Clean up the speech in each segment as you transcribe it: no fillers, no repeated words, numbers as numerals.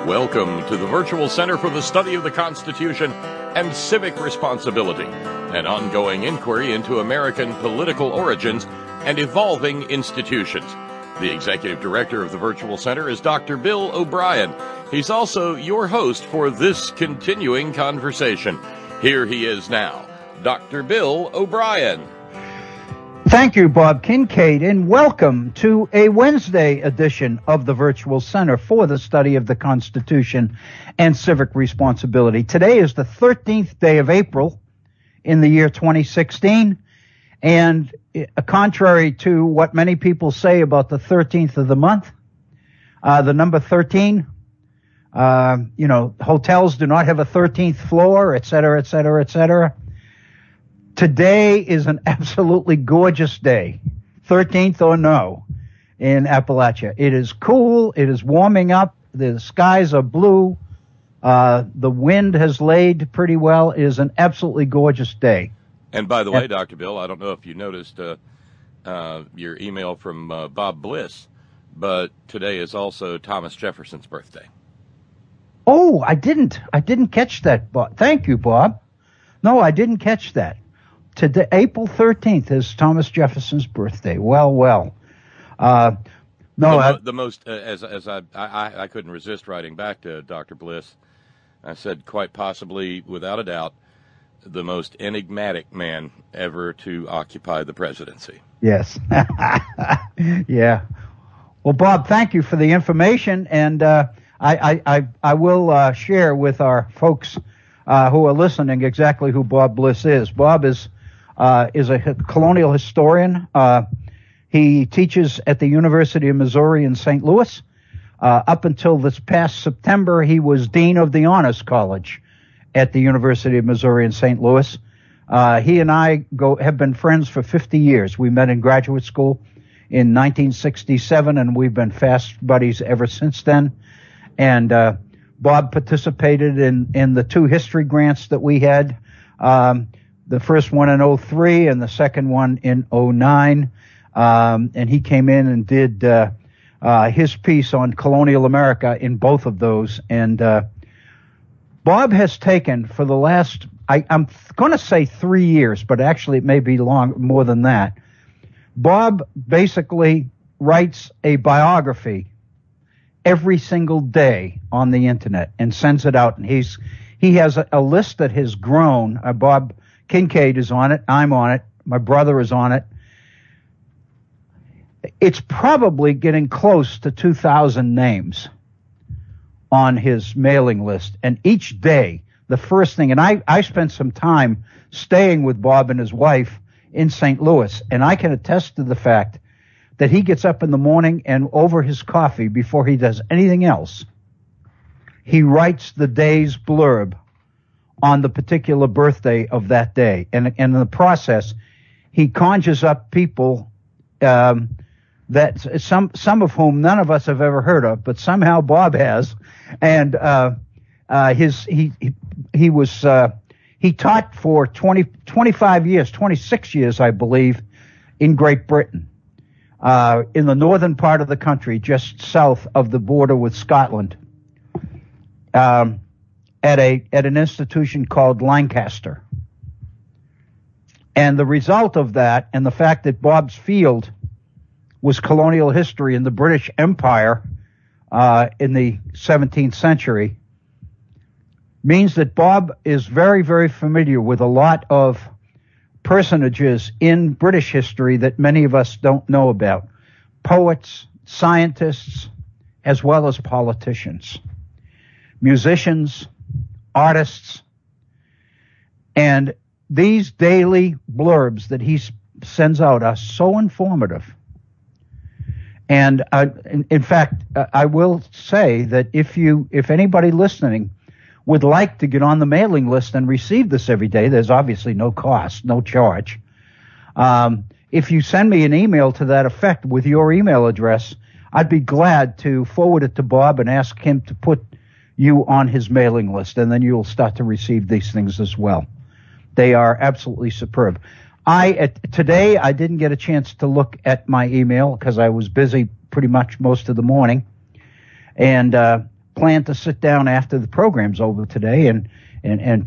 Welcome to the Virtual Center for the Study of the Constitution and Civic Responsibility, an ongoing inquiry into American political origins and evolving institutions. The Executive Director of the Virtual Center is Dr. Bill O'Brien. He's also your host for this continuing conversation. Here he is now, Dr. Bill O'Brien. Thank you, Bob Kincaid, and welcome to a Wednesday edition of the Virtual Center for the Study of the Constitution and Civic Responsibility. Today is the 13th day of April in the year 2016, and contrary to what many people say about the 13th of the month, the number 13, hotels do not have a 13th floor, et cetera, et cetera, et cetera. Today is an absolutely gorgeous day, 13th or no, in Appalachia. It is cool. It is warming up. The skies are blue. The wind has laid pretty well. It is an absolutely gorgeous day. And by the way, Dr. Bill, I don't know if you noticed your email from Bob Bliss, but today is also Thomas Jefferson's birthday. Oh, I didn't catch that, Bob. Thank you, Bob. No, I didn't catch that. Today, April 13th is Thomas Jefferson's birthday. Well. I couldn't resist writing back to Dr. Bliss. I said, quite possibly, without a doubt, the most enigmatic man ever to occupy the presidency. Yes. Yeah. Well, Bob, thank you for the information, and I will share with our folks who are listening exactly who Bob Bliss is. Bob is a colonial historian. He teaches at the University of Missouri in St. Louis. Up until this past September, he was Dean of the Honors College at the University of Missouri in St. Louis. He and I have been friends for 50 years. We met in graduate school in 1967, and we've been fast buddies ever since then. And Bob participated in the two history grants that we had. The first one in 2003 and the second one in 2009. And he came in and did his piece on colonial America in both of those. And Bob has taken for the last, I'm going to say 3 years, but actually it may be more than that. Bob basically writes a biography every single day on the internet and sends it out. And he has a list that has grown. Bob Kincaid is on it. I'm on it. My brother is on it. It's probably getting close to 2,000 names on his mailing list. And each day, the first thing, and I spent some time staying with Bob and his wife in St. Louis, and I can attest to the fact that he gets up in the morning and over his coffee, before he does anything else, he writes the day's blurb on the particular birthday of that day. And in the process, he conjures up people that some of whom none of us have ever heard of, but somehow Bob has. And he taught for 25 years, 26 years, I believe, in Great Britain, in the northern part of the country, just south of the border with Scotland. At an institution called Lancaster. And the result of that, and the fact that Bob's field was colonial history in the British Empire in the 17th century, means that Bob is very, very familiar with a lot of personages in British history that many of us don't know about. Poets, scientists, as well as politicians, musicians, artists. And these daily blurbs that he sends out are so informative. And in fact, I will say that if anybody listening would like to get on the mailing list and receive this every day, there's obviously no cost, no charge. If you send me an email to that effect with your email address, I'd be glad to forward it to Bob and ask him to put you on his mailing list, and then you'll start to receive these things as well. They are absolutely superb. Today I didn't get a chance to look at my email because I was busy pretty much most of the morning. And plan to sit down after the program's over today and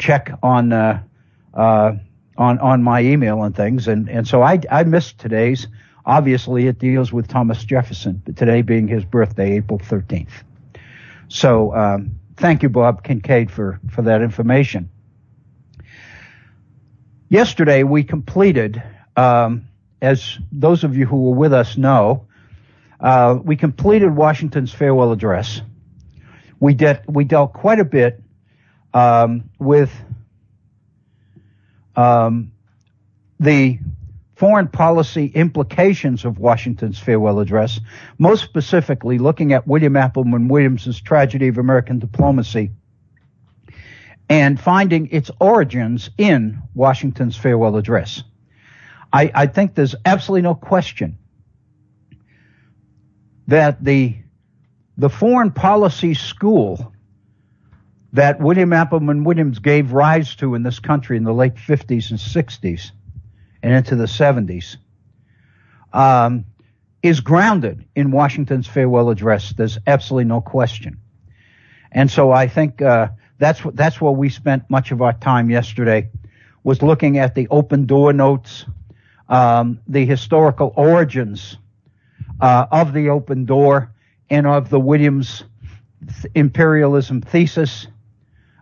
check on my email and things. And so I missed today's. Obviously, it deals with Thomas Jefferson, today being his birthday, April 13th. So thank you, Bob Kincaid, for that information. Yesterday, we completed, as those of you who were with us know, we completed Washington's farewell address. We dealt quite a bit with the foreign policy implications of Washington's farewell address, most specifically looking at William Appleman Williams's Tragedy of American Diplomacy and finding its origins in Washington's farewell address. I think there's absolutely no question that the foreign policy school that William Appleman Williams gave rise to in this country in the late 50s and 60s and into the 70s is grounded in Washington's farewell address. There's absolutely no question. And so I think that's where we spent much of our time yesterday, was looking at the open door notes, the historical origins of the open door and of the Williams imperialism thesis,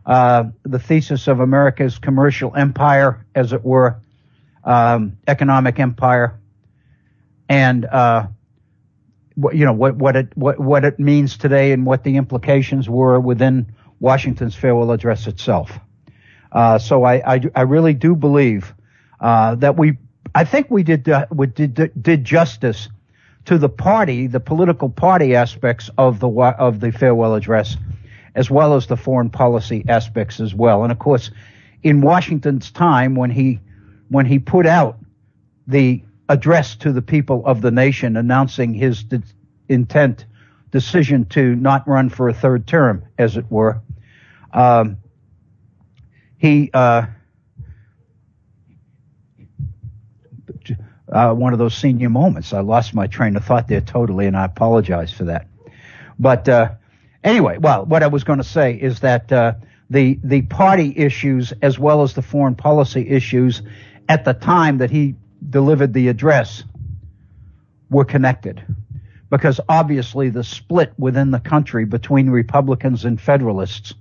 the thesis of America's commercial empire, as it were, economic empire, and what it means today and what the implications were within Washington's farewell address itself. So I really do believe that I think we did justice to the party, the political party aspects of the farewell address, as well as the foreign policy aspects as well. And of course, in Washington's time, when he put out the address to the people of the nation announcing his decision to not run for a third term, as it were, one of those senior moments. I lost my train of thought there totally, and I apologize for that. But anyway, well, what I was going to say is that the party issues as well as the foreign policy issues at the time that he delivered the address were connected, because obviously the split within the country between Republicans and Federalists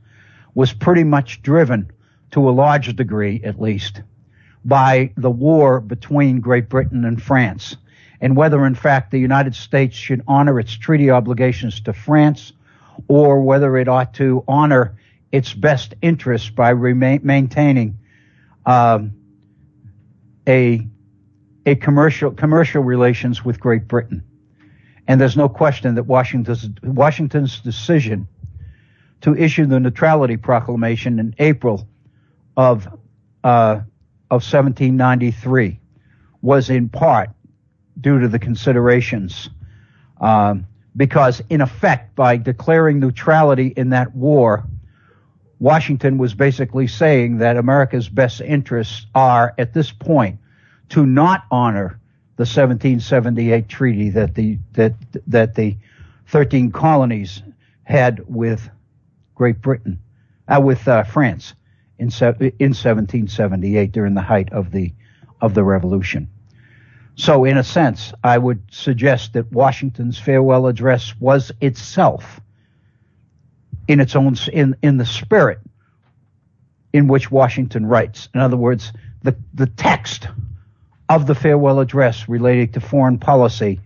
was pretty much driven, to a large degree at least, by the war between Great Britain and France, and whether in fact the United States should honor its treaty obligations to France, or whether it ought to honor its best interests by maintaining a commercial relations with Great Britain. And there's no question that Washington's decision to issue the Neutrality Proclamation in April of 1793 was in part due to the considerations, because in effect, by declaring neutrality in that war, Washington was basically saying that America's best interests are, at this point, to not honor the 1778 treaty that the 13 colonies had with Great Britain, with France in 1778 during the height of the Revolution. So, in a sense, I would suggest that Washington's farewell address was itself, in its own in the spirit in which Washington writes. In other words, the text of the farewell address relating to foreign policy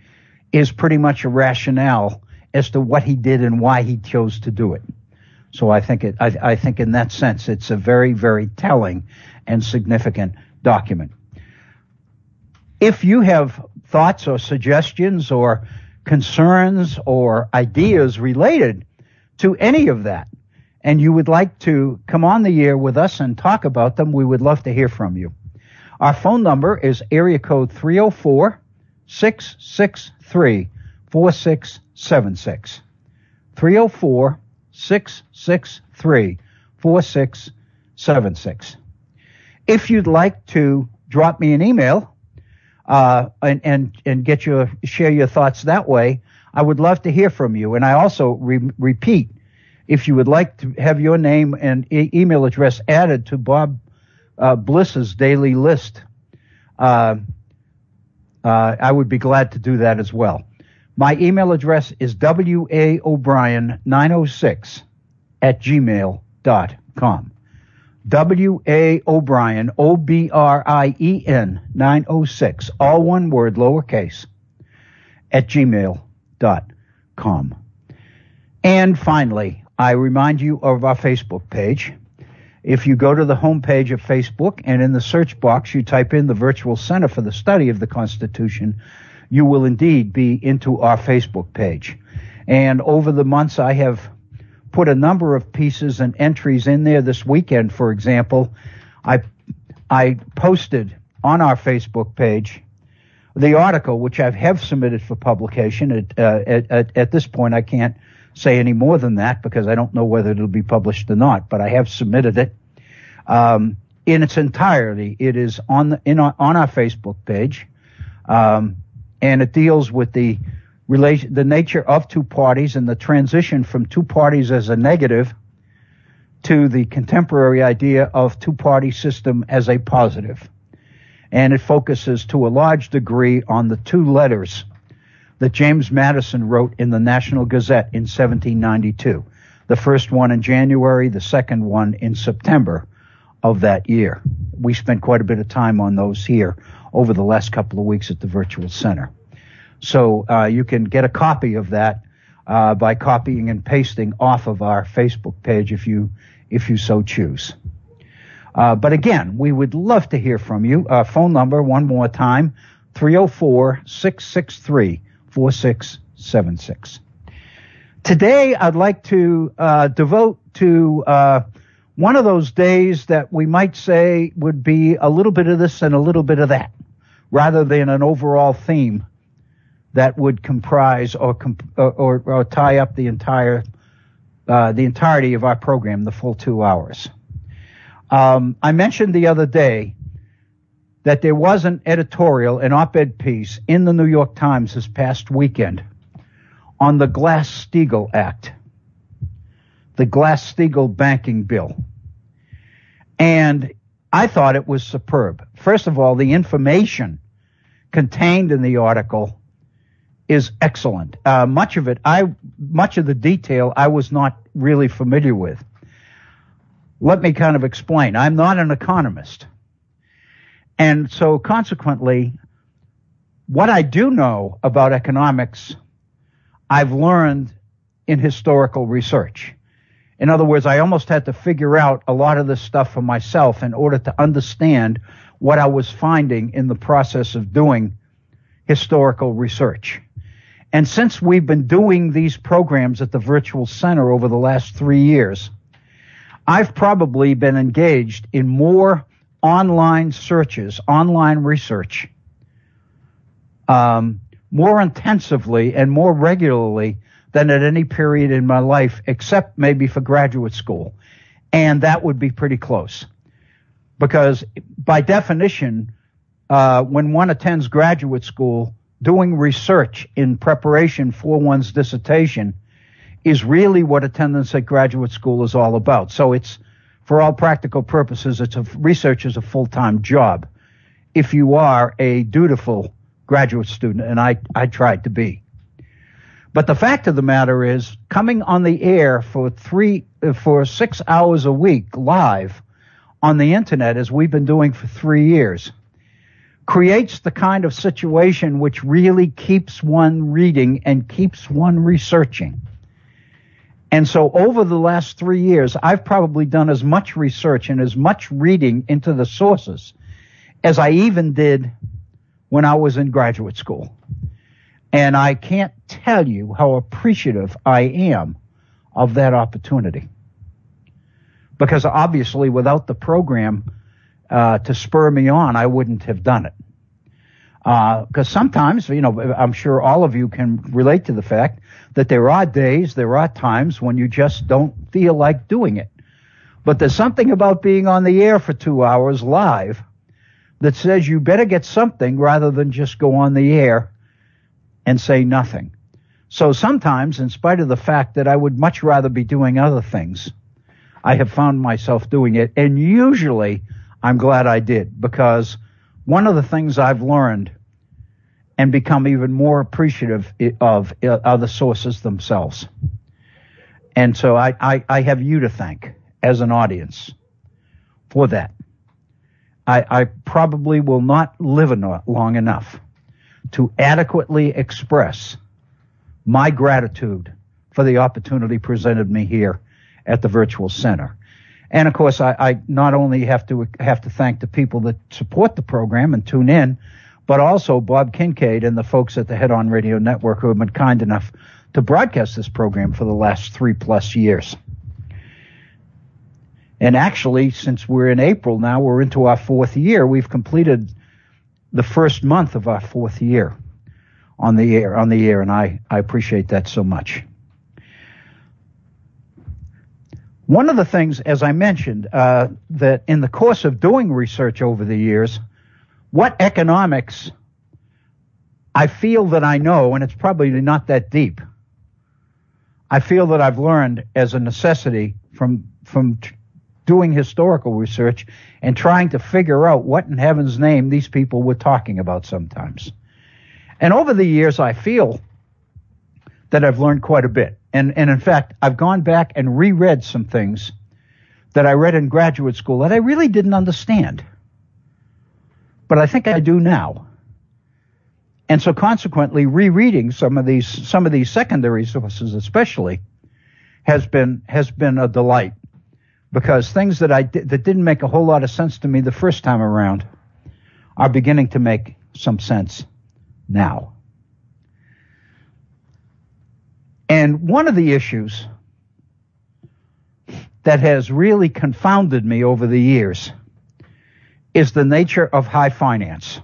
is pretty much a rationale as to what he did and why he chose to do it. So I think in that sense, it's a very, very telling and significant document. If you have thoughts or suggestions or concerns or ideas related to any of that, and you would like to come on the air with us and talk about them, we would love to hear from you. Our phone number is area code 304-663-4676. 304-663-4676. If you'd like to drop me an email and share your thoughts that way, I would love to hear from you. And I also repeat, if you would like to have your name and email address added to Bob Bliss's daily list, I would be glad to do that as well. My email address is waobrien906@gmail.com. waobrien, OBRIEN 906, all one word, lowercase, @gmail.com. And finally, I remind you of our Facebook page. If you go to the homepage of Facebook and in the search box you type in the Virtual Center for the Study of the Constitution, you will indeed be into our Facebook page. And over the months, I have put a number of pieces and entries in there. This weekend, for example, I posted on our Facebook page the article, which I have submitted for publication. At this point, I can't say any more than that because I don't know whether it'll be published or not, but I have submitted it. In its entirety, it is on our Facebook page, and it deals with the nature of two parties and the transition from two parties as a negative to the contemporary idea of two-party system as a positive. And it focuses to a large degree on the two letters that James Madison wrote in the National Gazette in 1792. The first one in January, the second one in September of that year. We spent quite a bit of time on those here over the last couple of weeks at the Virtual Center. So you can get a copy of that by copying and pasting off of our Facebook page if you so choose. But again, we would love to hear from you. Phone number, one more time, 304-663-4676. Today, I'd like to devote to one of those days that we might say would be a little bit of this and a little bit of that, rather than an overall theme that would comprise or tie up the entirety of our program, the full 2 hours. I mentioned the other day that there was an editorial, an op-ed piece in the New York Times this past weekend on the Glass-Steagall Act, the Glass-Steagall banking bill. And I thought it was superb. First of all, the information contained in the article is excellent. Much of the detail I was not really familiar with. Let me kind of explain. I'm not an economist. And so consequently, what I do know about economics, I've learned in historical research. In other words, I almost had to figure out a lot of this stuff for myself in order to understand what I was finding in the process of doing historical research. And since we've been doing these programs at the Virtual Center over the last 3 years, I've probably been engaged in more online searches, online research, more intensively and more regularly than at any period in my life, except maybe for graduate school. And that would be pretty close. Because by definition, when one attends graduate school, doing research in preparation for one's dissertation is really what attendance at graduate school is all about. So it's, for all practical purposes, research is a full-time job if you are a dutiful graduate student, and I tried to be. But the fact of the matter is, coming on the air for 6 hours a week live on the internet, as we've been doing for 3 years, creates the kind of situation which really keeps one reading and keeps one researching. And so over the last 3 years, I've probably done as much research and as much reading into the sources as I even did when I was in graduate school. And I can't tell you how appreciative I am of that opportunity. Because obviously without the program to spur me on, I wouldn't have done it. Because sometimes, I'm sure all of you can relate to the fact that there are days, there are times when you just don't feel like doing it. But there's something about being on the air for 2 hours live that says you better get something rather than just go on the air and say nothing. So sometimes, in spite of the fact that I would much rather be doing other things, I have found myself doing it. And usually I'm glad I did, because one of the things I've learned and become even more appreciative of are the sources themselves. And so I have you to thank as an audience for that. I probably will not live long enough to adequately express my gratitude for the opportunity presented me here at the Virtual Center. And of course, I not only have to thank the people that support the program and tune in, but also Bob Kincaid and the folks at the Head On Radio Network who have been kind enough to broadcast this program for the last 3+ years. And actually, since we're in April now, we're into our 4th year. We've completed the first month of our 4th year on the air, and I appreciate that so much. One of the things, as I mentioned, that in the course of doing research over the years, what economics I feel that I know, and it's probably not that deep, I feel that I've learned as a necessity from doing historical research and trying to figure out what in heaven's name these people were talking about sometimes. And over the years, I feel that I've learned quite a bit. And in fact, I've gone back and reread some things that I read in graduate school that I really didn't understand. But I think I do now. And so consequently, rereading some of these secondary sources especially has been a delight, because things that didn't make a whole lot of sense to me the first time around are beginning to make some sense now. And one of the issues that has really confounded me over the years is the nature of high finance.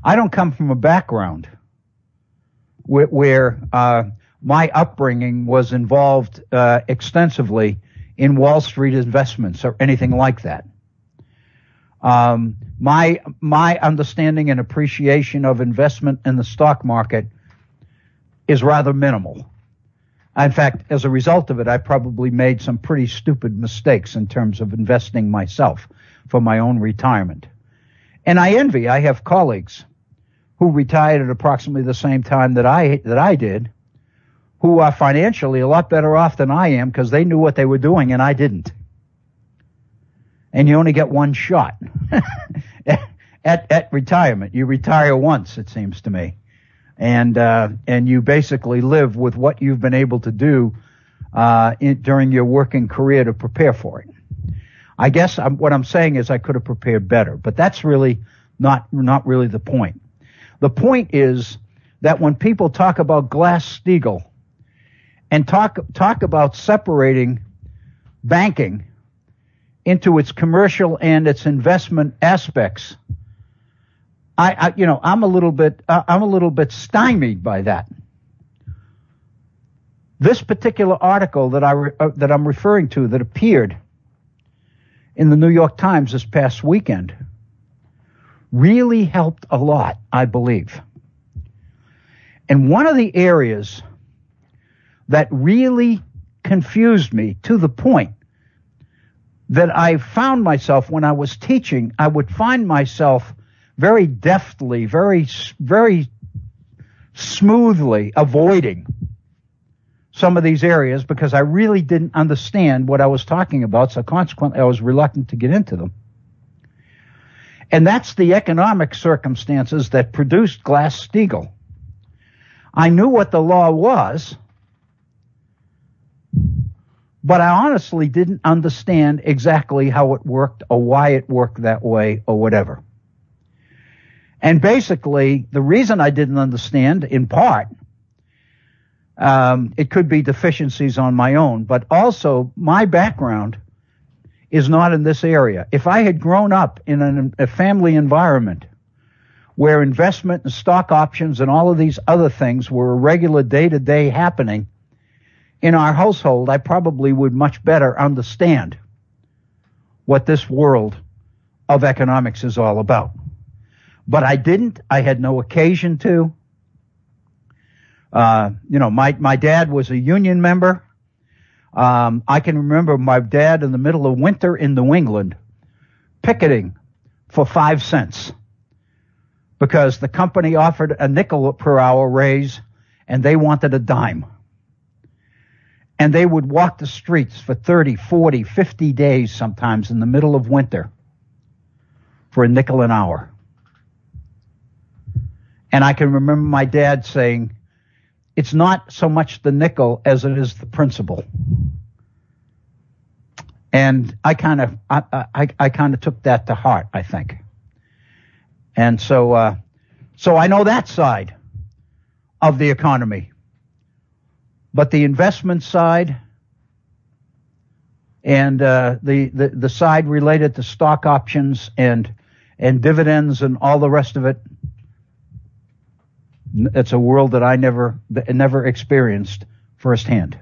I don't come from a background where my upbringing was involved extensively in Wall Street investments or anything like that. My understanding and appreciation of investment in the stock market is rather minimal. In fact, as a result of it, I probably made some pretty stupid mistakes in terms of investing myself for my own retirement. And I have colleagues who retired at approximately the same time that I did, who are financially a lot better off than I am because they knew what they were doing and I didn't. And you only get one shot at retirement. You retire once, it seems to me. And you basically live with what you've been able to do during your working career to prepare for it. I guess what I'm saying is I could have prepared better, but that's really not really the point. The point is that when people talk about Glass-Steagall and talk about separating banking into its commercial and its investment aspects, I'm a little bit stymied by that. This particular article that I'm referring to that appeared in the New York Times this past weekend really helped a lot, I believe. And one of the areas that really confused me to the point that I found myself when I was teaching, I would find myself very deftly, very, very smoothly avoiding some of these areas because I really didn't understand what I was talking about, so consequently I was reluctant to get into them. And that's the economic circumstances that produced Glass-Steagall. I knew what the law was, but I honestly didn't understand exactly how it worked or why it worked that way or whatever. And basically, the reason I didn't understand, in part, it could be deficiencies on my own, but also my background is not in this area. If I had grown up in a family environment where investment and stock options and all of these other things were a regular day-to-day happening in our household, I probably would much better understand what this world of economics is all about. But I didn't. I had no occasion to. My dad was a union member. I can remember my dad in the middle of winter in New England picketing for 5 cents because the company offered a nickel per hour raise and they wanted a dime. And they would walk the streets for 30, 40, 50 days sometimes in the middle of winter for a nickel an hour. And I can remember my dad saying, it's not so much the nickel as it is the principle. And I kind of took that to heart, I think. And so I know that side of the economy. But the investment side and the side related to stock options and dividends and all the rest of it, it's a world that I never experienced firsthand.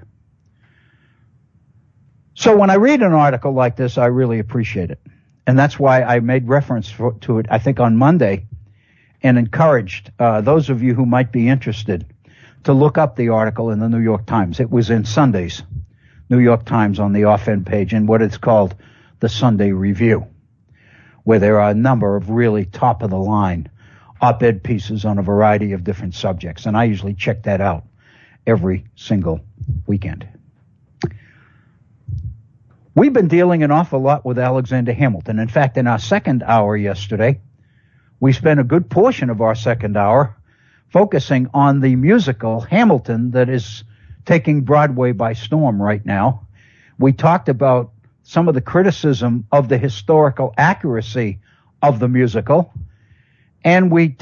So when I read an article like this, I really appreciate it. And that's why I made reference to it, I think, on Monday and encouraged those of you who might be interested to look up the article in the New York Times. It was in Sunday's New York Times on the off-end page in what it's called the Sunday Review, where there are a number of really top-of-the-line op-ed pieces on a variety of different subjects. And I usually check that out every single weekend. We've been dealing an awful lot with Alexander Hamilton. In fact, in our second hour yesterday, we spent a good portion of our second hour focusing on the musical Hamilton that is taking Broadway by storm right now. We talked about some of the criticism of the historical accuracy of the musical, and we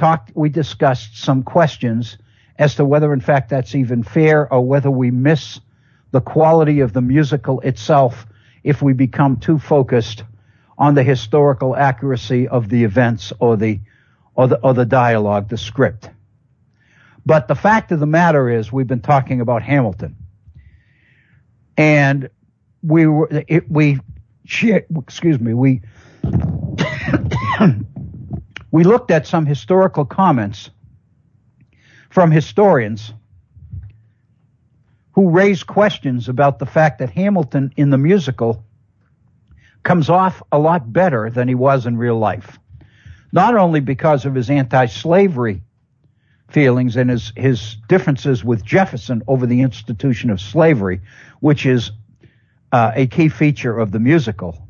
discussed some questions as to whether, in fact, that's even fair or whether we miss the quality of the musical itself if we become too focused on the historical accuracy of the events or the dialogue, the script. But the fact of the matter is, we've been talking about Hamilton, and we looked at some historical comments from historians who raised questions about the fact that Hamilton in the musical comes off a lot better than he was in real life. Not only because of his anti-slavery feelings and his differences with Jefferson over the institution of slavery, which is a key feature of the musical,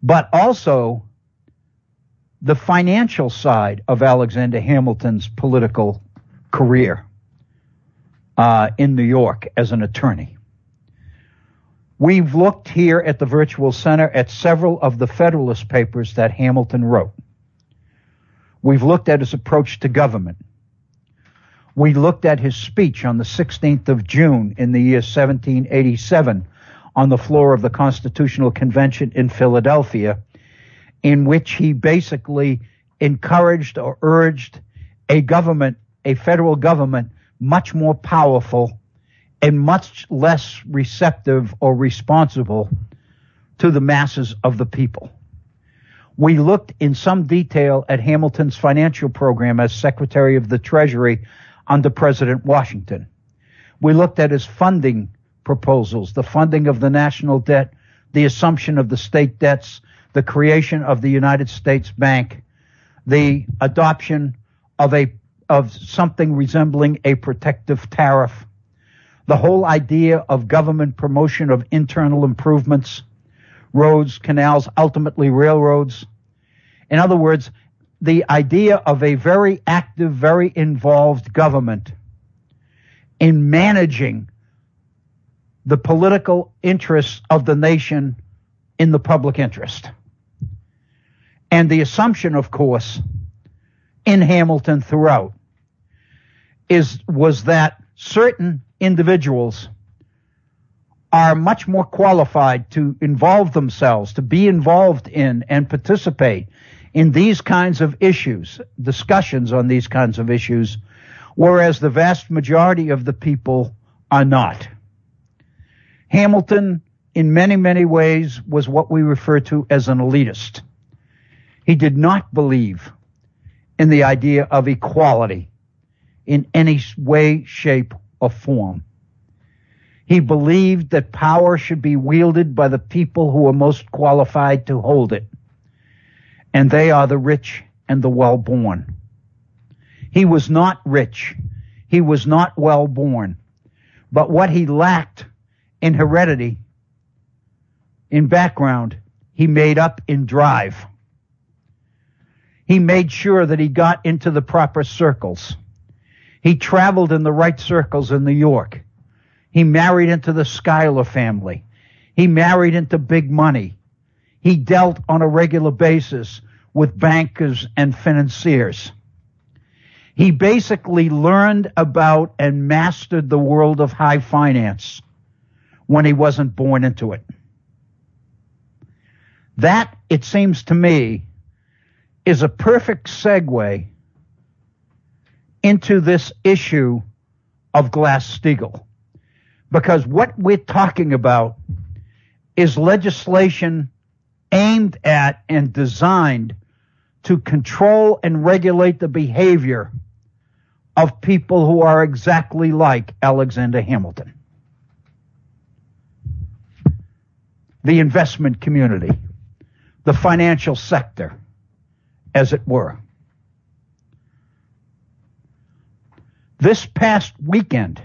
but also the financial side of Alexander Hamilton's political career in New York as an attorney. We've looked here at the Virtual Center at several of the Federalist Papers that Hamilton wrote. We've looked at his approach to government. We looked at his speech on the 16th of June in the year 1787 on the floor of the Constitutional Convention in Philadelphia, in which he basically encouraged or urged a federal government, much more powerful and much less receptive or responsible to the masses of the people. We looked in some detail at Hamilton's financial program as Secretary of the Treasury under President Washington. We looked at his funding proposals, the funding of the national debt, the assumption of the state debts, the creation of the United States Bank, the adoption of something resembling a protective tariff, the whole idea of government promotion of internal improvements, roads, canals, ultimately railroads. In other words, the idea of a very active, very involved government in managing the political interests of the nation in the public interest. And the assumption, of course, in Hamilton throughout was that certain individuals are much more qualified to involve themselves, to be involved in and participate in these kinds of issues, discussions on these kinds of issues, whereas the vast majority of the people are not. Hamilton, in many, many ways, was what we refer to as an elitist. He did not believe in the idea of equality in any way, shape, or form. He believed that power should be wielded by the people who are most qualified to hold it, and they are the rich and the well-born. He was not rich. He was not well-born. But what he lacked in heredity, in background, he made up in drive. He made sure that he got into the proper circles. He traveled in the right circles in New York. He married into the Schuyler family. He married into big money. He dealt on a regular basis with bankers and financiers. He basically learned about and mastered the world of high finance when he wasn't born into it. That, it seems to me, is a perfect segue into this issue of Glass-Steagall. Because what we're talking about is legislation aimed at and designed to control and regulate the behavior of people who are exactly like Alexander Hamilton. The investment community, the financial sector, as it were. This past weekend,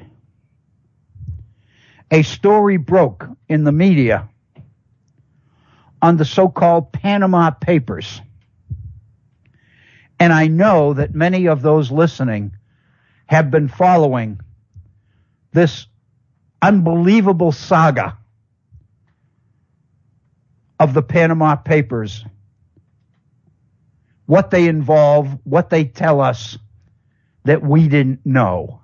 a story broke in the media on the so-called Panama Papers. And I know that many of those listening have been following this unbelievable saga of the Panama Papers, what they involve, what they tell us that we didn't know.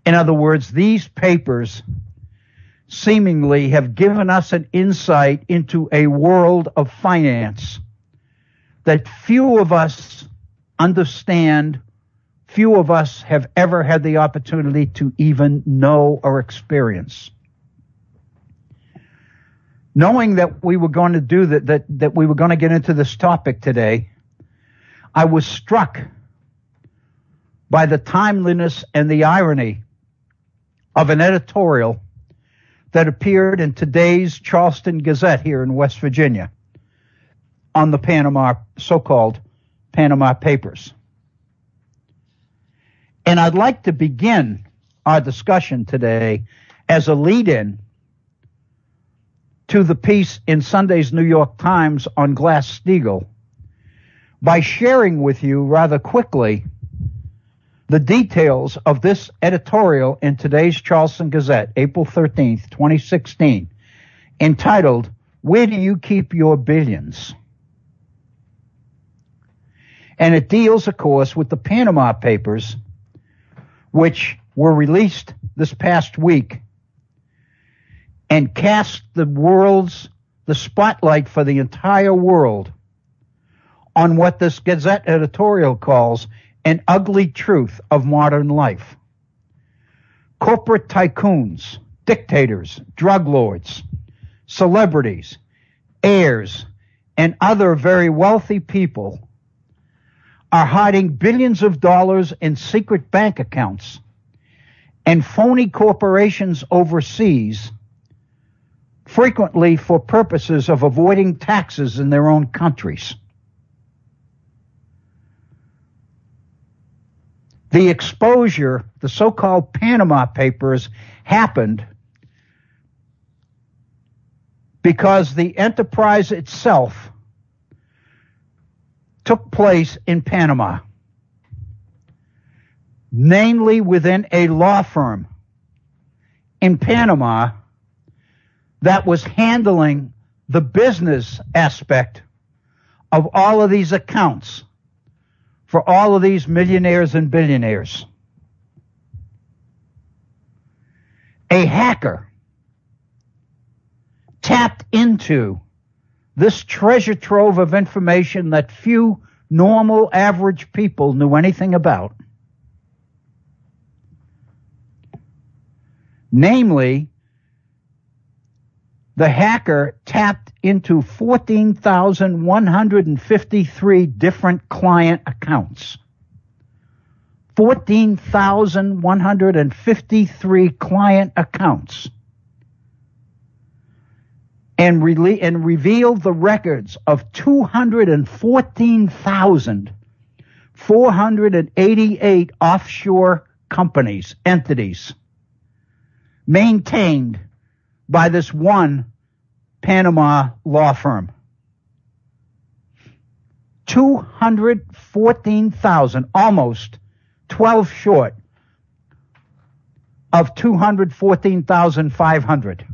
In other words, these papers seemingly have given us an insight into a world of finance that few of us understand, few of us have ever had the opportunity to even know or experience. Knowing that we were going to do that we were going to get into this topic today, I was struck by the timeliness and the irony of an editorial that appeared in today's Charleston Gazette here in West Virginia on the so-called Panama Papers. And I'd like to begin our discussion today as a lead-in to the piece in Sunday's New York Times on Glass-Steagall by sharing with you rather quickly the details of this editorial in today's Charleston Gazette, April 13th, 2016, entitled, "Where Do You Keep Your Billions?" And it deals, of course, with the Panama Papers, which were released this past week and cast the spotlight for the entire world on what this Gazette editorial calls an ugly truth of modern life. Corporate tycoons, dictators, drug lords, celebrities, heirs, and other very wealthy people are hiding billions of dollars in secret bank accounts and phony corporations overseas, frequently for purposes of avoiding taxes in their own countries. The exposure, the so-called Panama Papers, happened because the enterprise itself took place in Panama, namely within a law firm in Panama that was handling the business aspect of all of these accounts for all of these millionaires and billionaires. A hacker tapped into this treasure trove of information that few normal average people knew anything about. Namely, the hacker tapped into 14,153 different client accounts. 14,153 client accounts and revealed the records of 214,488 offshore companies, entities, maintained by this one Panama law firm. 214,000, almost 12 short of 214,500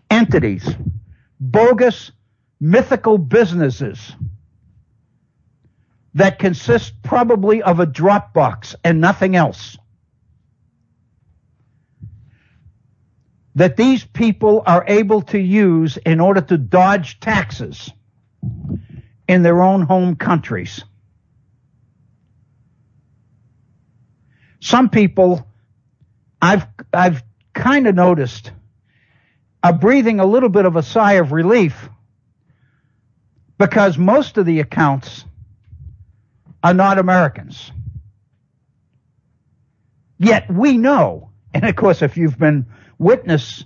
entities, bogus, mythical businesses that consist probably of a Dropbox and nothing else, that these people are able to use in order to dodge taxes in their own home countries. Some people, I've kind of noticed, are breathing a little bit of a sigh of relief because most of the accounts are not Americans. Yet we know, and of course if you've been witness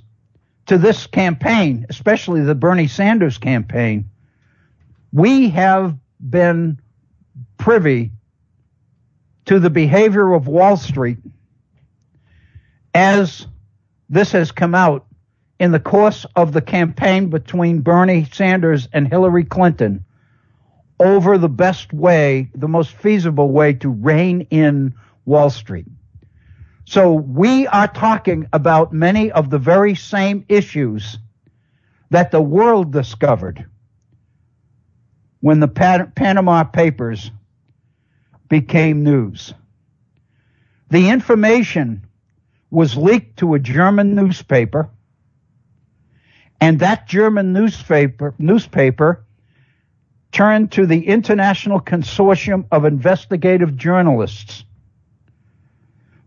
to this campaign, especially the Bernie Sanders campaign, we have been privy to the behavior of Wall Street as this has come out in the course of the campaign between Bernie Sanders and Hillary Clinton over the best way, the most feasible way to rein in Wall Street. So we are talking about many of the very same issues that the world discovered when the Panama Papers became news. The information was leaked to a German newspaper, and that German newspaper turned to the International Consortium of Investigative Journalists,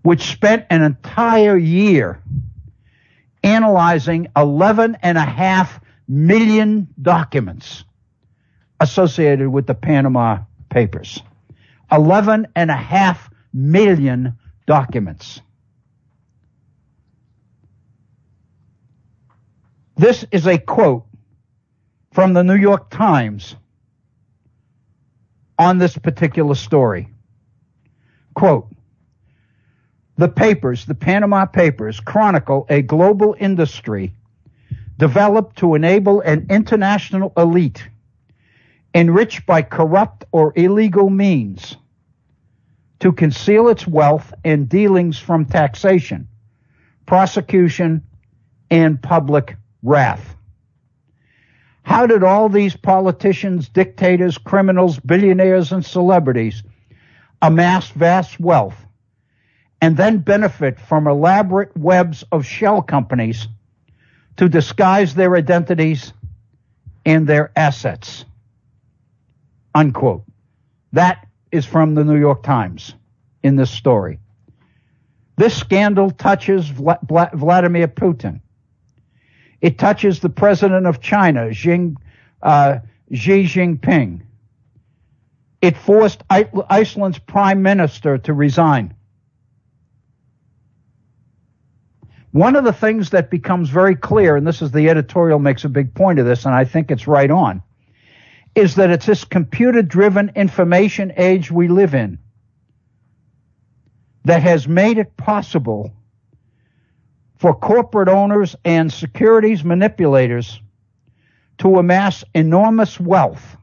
which spent an entire year analyzing 11.5 million documents associated with the Panama Papers. 11.5 million documents. This is a quote from the New York Times on this particular story. Quote, "The papers, the Panama Papers, chronicle a global industry developed to enable an international elite enriched by corrupt or illegal means to conceal its wealth and dealings from taxation, prosecution, and public wrath." How did all these politicians, dictators, criminals, billionaires, and celebrities amass vast wealth and then benefit from elaborate webs of shell companies to disguise their identities and their assets? Unquote. That is from the New York Times in this story. This scandal touches Vladimir Putin. It touches the president of China, Xi Jinping. It forced Iceland's prime minister to resign. One of the things that becomes very clear, and this is the editorial makes a big point of this, and I think it's right on, is that it's this computer-driven information age we live in that has made it possible for corporate owners and securities manipulators to amass enormous wealth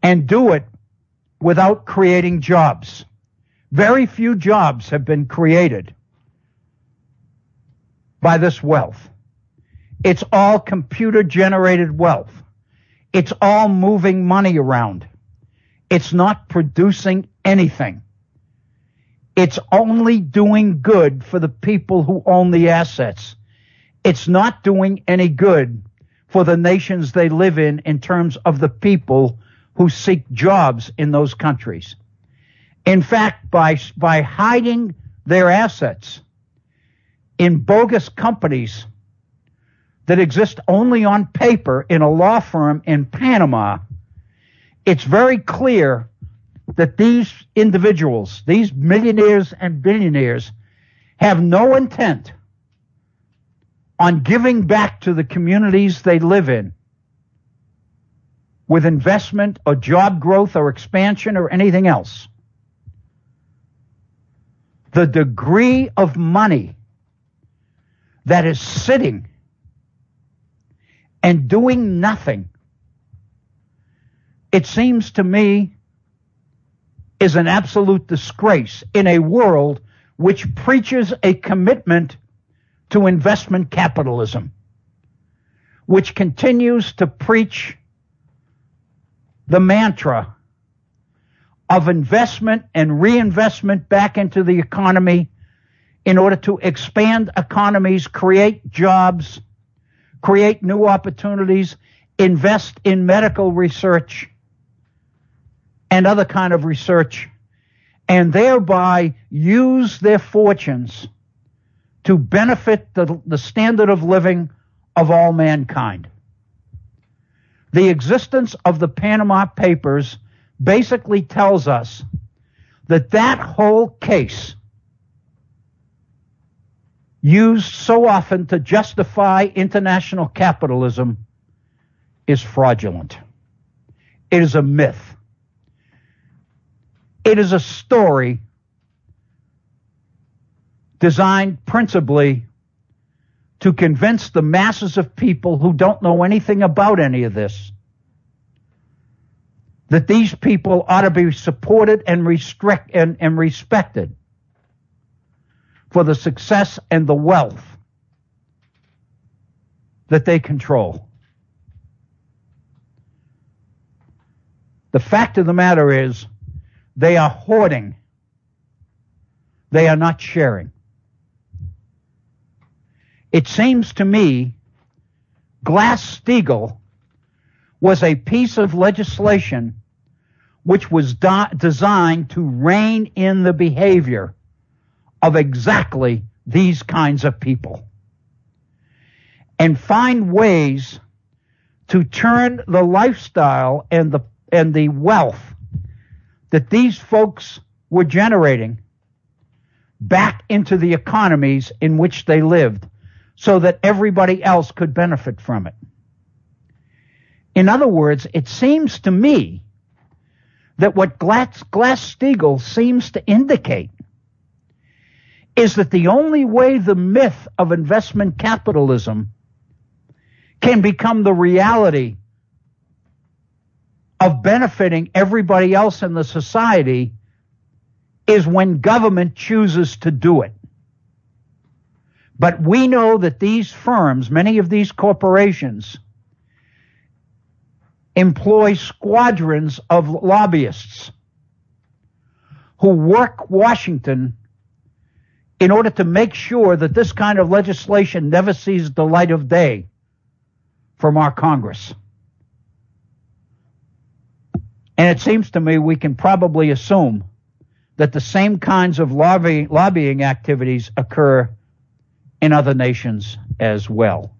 and do it without creating jobs. Very few jobs have been created by this wealth. It's all computer-generated wealth. It's all moving money around. It's not producing anything. It's only doing good for the people who own the assets. It's not doing any good for the nations they live in terms of the people who seek jobs in those countries. In fact, by hiding their assets in bogus companies that exist only on paper in a law firm in Panama, it's very clear that these individuals, these millionaires and billionaires, have no intent on giving back to the communities they live in with investment or job growth or expansion or anything else. The degree of money that is sitting and doing nothing, it seems to me, is an absolute disgrace in a world which preaches a commitment to investment capitalism, which continues to preach the mantra of investment and reinvestment back into the economy in order to expand economies, create jobs, create new opportunities, invest in medical research and other kind of research, and thereby use their fortunes to benefit the standard of living of all mankind. The existence of the Panama Papers basically tells us that that whole case, used so often to justify international capitalism, is fraudulent. It is a myth. It is a story designed principally to convince the masses of people who don't know anything about any of this that these people ought to be supported and respected for the success and the wealth that they control. The fact of the matter is, they are hoarding. They are not sharing. It seems to me Glass-Steagall was a piece of legislation which was designed to rein in the behavior of exactly these kinds of people and find ways to turn the lifestyle and the wealth that these folks were generating back into the economies in which they lived so that everybody else could benefit from it. In other words, it seems to me that what Glass-Steagall seems to indicate is that the only way the myth of investment capitalism can become the reality of benefiting everybody else in the society is when government chooses to do it. But we know that these firms, many of these corporations, employ squadrons of lobbyists who work Washington in order to make sure that this kind of legislation never sees the light of day from our Congress. And it seems to me we can probably assume that the same kinds of lobbying activities occur in other nations as well.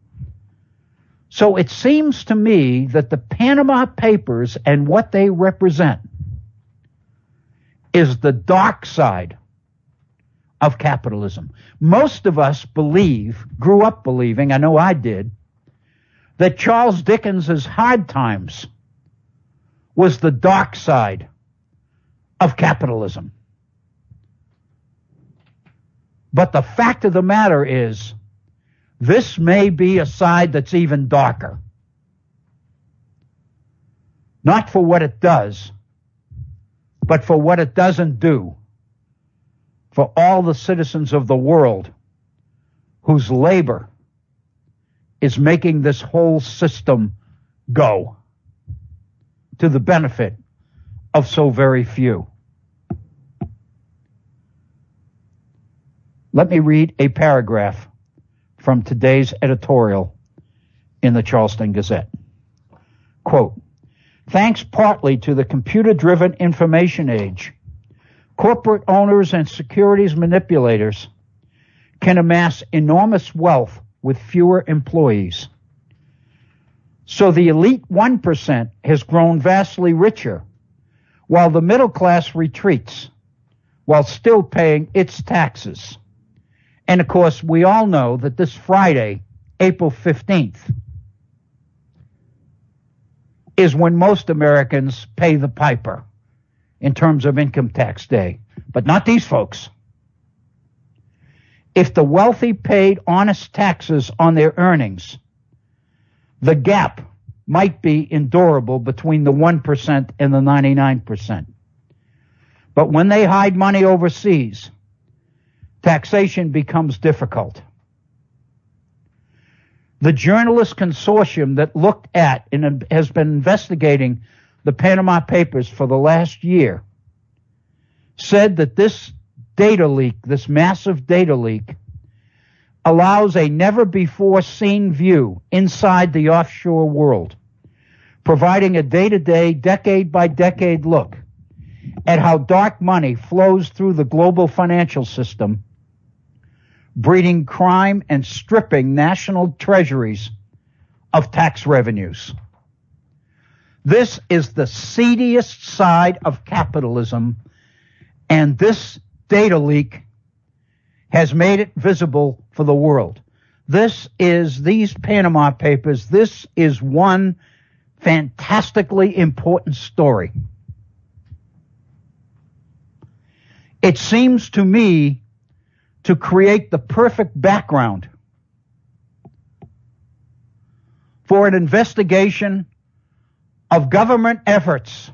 So it seems to me that the Panama Papers and what they represent is the dark side of capitalism. Most of us grew up believing, I know I did, that Charles Dickens's Hard Times was the dark side of capitalism. But the fact of the matter is, this may be a side that's even darker. Not for what it does, but for what it doesn't do for all the citizens of the world whose labor is making this whole system go to the benefit of so very few. Let me read a paragraph from today's editorial in the Charleston Gazette. Quote, thanks partly to the computer-driven information age, corporate owners and securities manipulators can amass enormous wealth with fewer employees. So the elite 1% has grown vastly richer, while the middle class retreats while still paying its taxes. And of course, we all know that this Friday, April 15th, is when most Americans pay the piper in terms of income tax day. But not these folks. If the wealthy paid honest taxes on their earnings, the gap might be endurable between the 1% and the 99%. But when they hide money overseas, taxation becomes difficult. The journalist consortium that looked at and has been investigating the Panama Papers for the last year said that this data leak, this massive data leak, allows a never-before-seen view inside the offshore world, providing a day-to-day, decade-by-decade look at how dark money flows through the global financial system, breeding crime and stripping national treasuries of tax revenues. This is the seediest side of capitalism, and this data leak has made it visible for the world. These Panama Papers, this is one fantastically important story. It seems to me to create the perfect background for an investigation of government efforts,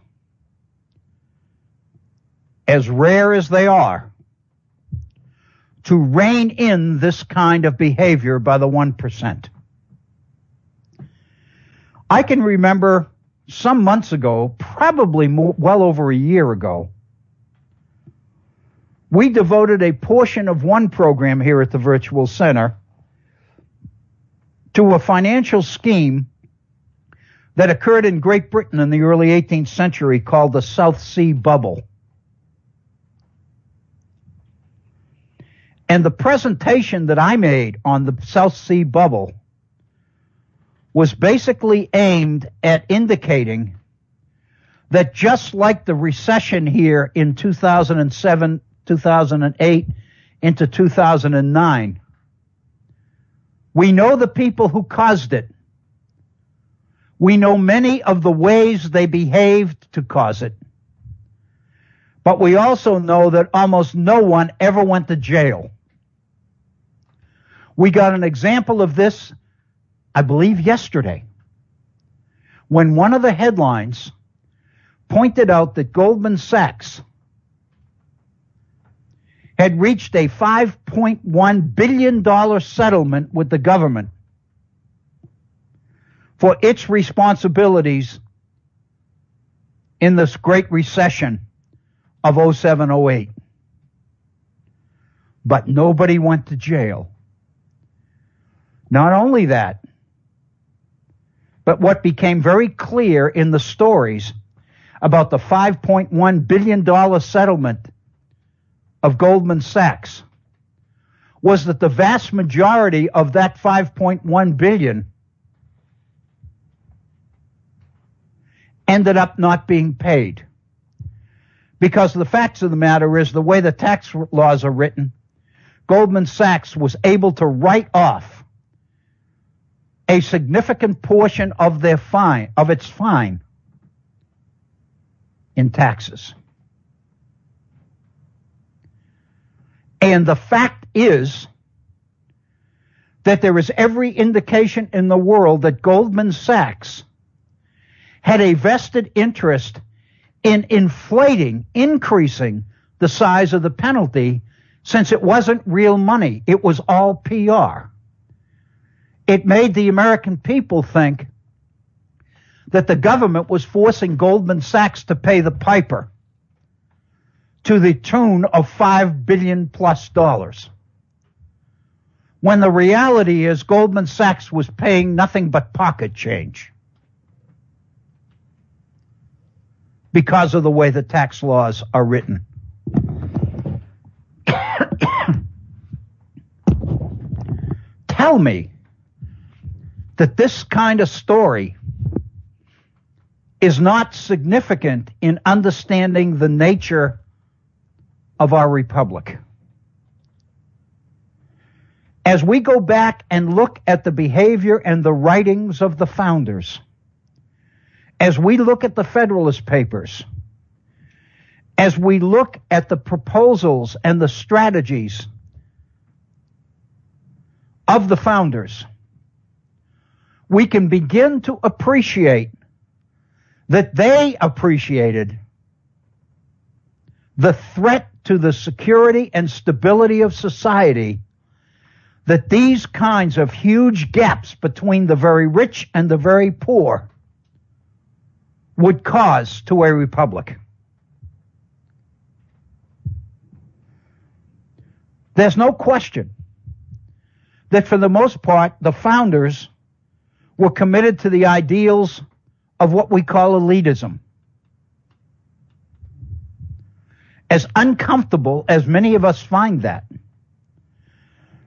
as rare as they are, to rein in this kind of behavior by the 1%. I can remember some months ago, probably well over a year ago, we devoted a portion of one program here at the Virtual Center to a financial scheme that occurred in Great Britain in the early 18th century called the South Sea Bubble. And the presentation that I made on the South Sea Bubble was basically aimed at indicating that just like the recession here in 2007, 2008 into 2009, we know the people who caused it. We know many of the ways they behaved to cause it. But we also know that almost no one ever went to jail. We got an example of this, I believe, yesterday, when one of the headlines pointed out that Goldman Sachs had reached a $5.1 billion settlement with the government for its responsibilities in this Great Recession of 07-08. But nobody went to jail. Not only that, but what became very clear in the stories about the $5.1 billion settlement of Goldman Sachs was that the vast majority of that $5.1 billion ended up not being paid. Because the facts of the matter is, the way the tax laws are written, Goldman Sachs was able to write off a significant portion of its fine in taxes. And the fact is that there is every indication in the world that Goldman Sachs had a vested interest in increasing the size of the penalty, since it wasn't real money. It was all PR. It made the American people think that the government was forcing Goldman Sachs to pay the piper to the tune of $5 billion plus, when the reality is Goldman Sachs was paying nothing but pocket change because of the way the tax laws are written. Tell me that this kind of story is not significant in understanding the nature of our republic. As we go back and look at the behavior and the writings of the founders, as we look at the Federalist Papers, as we look at the proposals and the strategies of the founders, we can begin to appreciate that they appreciated the threat to the security and stability of society that these kinds of huge gaps between the very rich and the very poor would cause to a republic. There's no question that for the most part, the founders were committed to the ideals of what we call elitism. As uncomfortable as many of us find that,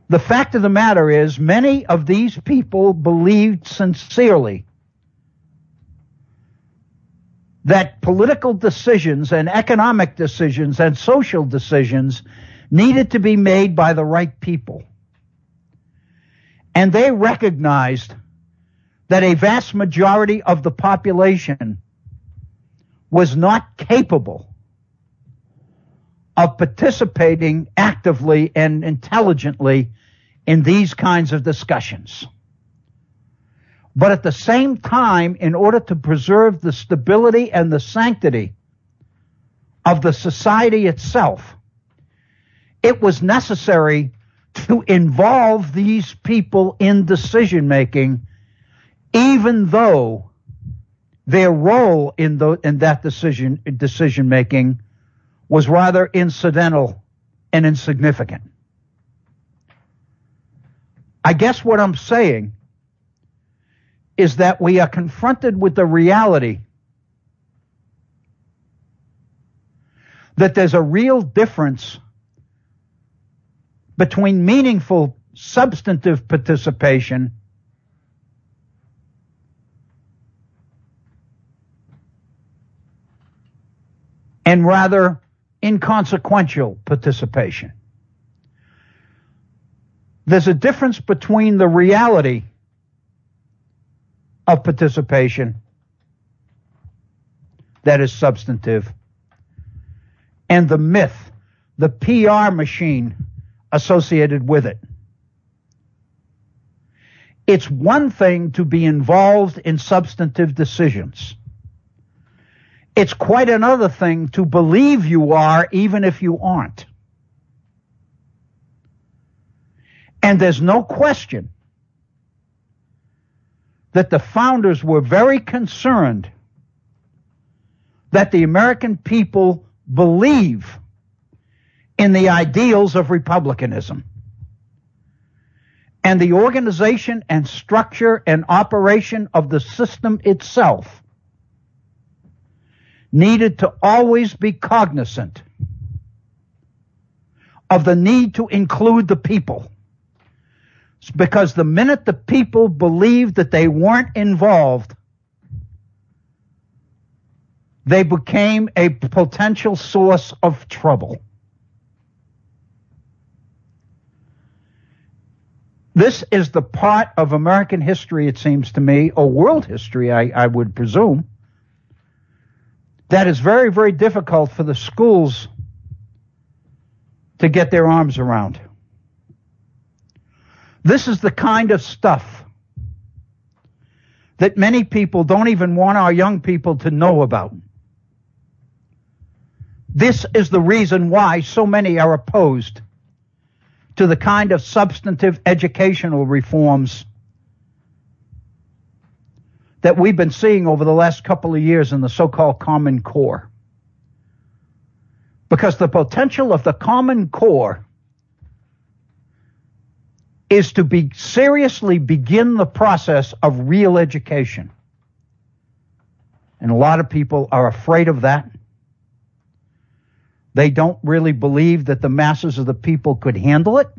the fact of the matter is many of these people believed sincerely that political decisions and economic decisions and social decisions needed to be made by the right people. And they recognized that a vast majority of the population was not capable of participating actively and intelligently in these kinds of discussions. But at the same time, in order to preserve the stability and the sanctity of the society itself, it was necessary to involve these people in decision-making, even though their role in that decision-making was rather incidental and insignificant. I guess what I'm saying is that we are confronted with the reality that there's a real difference between meaningful substantive participation and rather inconsequential participation. There's a difference between the reality of participation that is substantive and the myth, the PR machine associated with it. It's one thing to be involved in substantive decisions. It's quite another thing to believe you are, even if you aren't. And there's no question that the founders were very concerned that the American people believe in the ideals of republicanism. And the organization and structure and operation of the system itself needed to always be cognizant of the need to include the people. Because the minute the people believed that they weren't involved, they became a potential source of trouble. This is the part of American history, it seems to me, or world history, I would presume, that is very, very difficult for the schools to get their arms around. This is the kind of stuff that many people don't even want our young people to know about. This is the reason why so many are opposed to the kind of substantive educational reforms that we've been seeing over the last couple of years in the so-called Common Core. Because the potential of the Common Core is to seriously begin the process of real education. And a lot of people are afraid of that. They don't really believe that the masses of the people could handle it.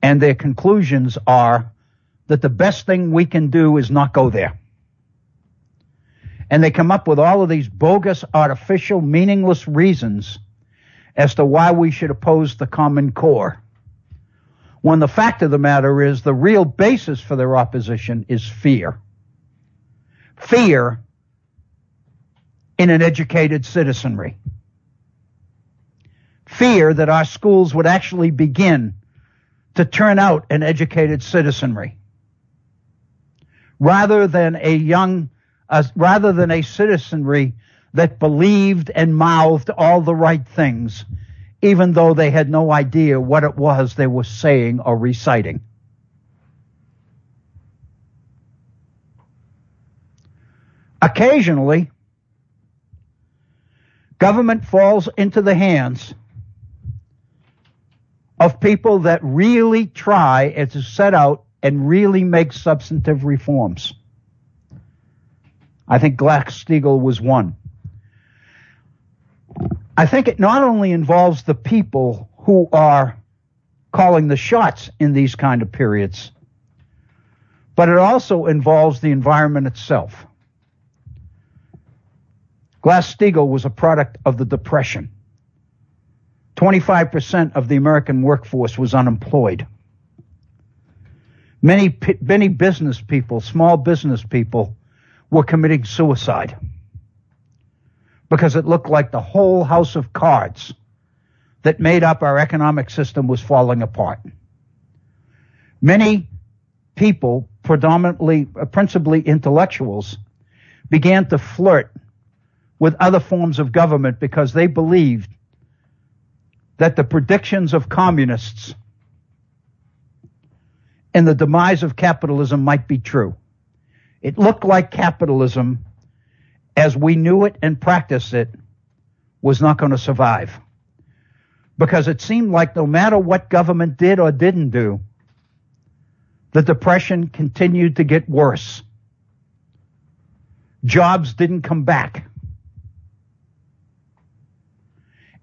And their conclusions are that the best thing we can do is not go there. And they come up with all of these bogus, artificial, meaningless reasons as to why we should oppose the Common Core. When the fact of the matter is the real basis for their opposition is fear. Fear in an educated citizenry. Fear that our schools would actually begin to turn out an educated citizenry. Rather than a citizenry that believed and mouthed all the right things, even though they had no idea what it was they were saying or reciting. Occasionally, government falls into the hands of people that really try to set out and really make substantive reforms. I think Glass-Steagall was one. I think it not only involves the people who are calling the shots in these kind of periods, but it also involves the environment itself. Glass-Steagall was a product of the Depression. 25% of the American workforce was unemployed. Many business people, small business people, were committing suicide because it looked like the whole house of cards that made up our economic system was falling apart. Many people, principally intellectuals, began to flirt with other forms of government because they believed that the predictions of communists and the demise of capitalism might be true. It looked like capitalism, as we knew it and practiced it, was not going to survive. Because it seemed like no matter what government did or didn't do, the Depression continued to get worse. Jobs didn't come back.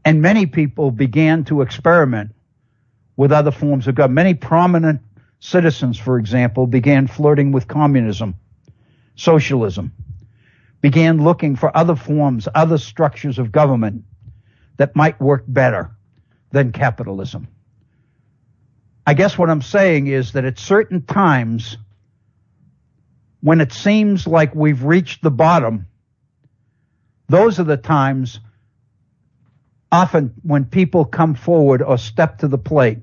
And many people began to experiment with other forms of government. Many prominent citizens, for example, began flirting with communism, socialism, began looking for other forms, other structures of government that might work better than capitalism. I guess what I'm saying is that at certain times, when it seems like we've reached the bottom, those are the times often when people come forward or step to the plate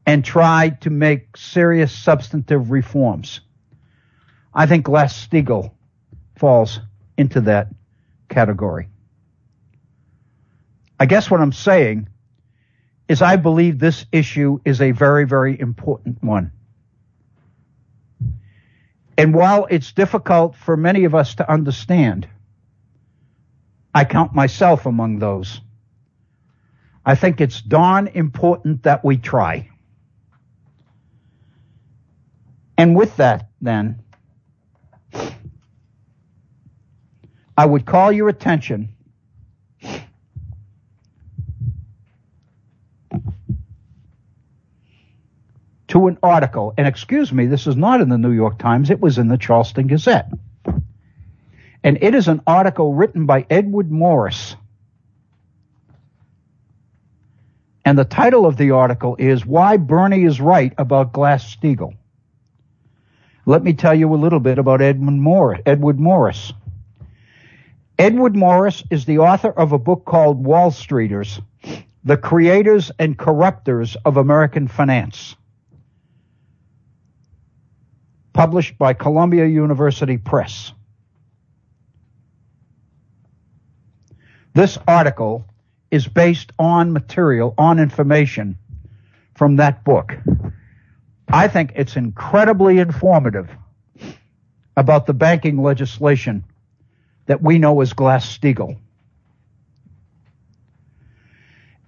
and try to make serious substantive reforms. I think Glass-Steagall falls into that category. I guess what I'm saying is I believe this issue is a very, very important one. And while it's difficult for many of us to understand, I count myself among those. I think it's darn important that we try. And with that, then, I would call your attention to an article, and excuse me, this is not in the New York Times, it was in the Charleston Gazette. And it is an article written by Edward Morris. And the title of the article is Why Bernie is Right About Glass-Steagall. Let me tell you a little bit about Edward Morris. Edward Morris is the author of a book called Wall Streeters, The Creators and Corruptors of American Finance, published by Columbia University Press. This article is based on material, on information from that book. I think it's incredibly informative about the banking legislation that we know as Glass-Steagall.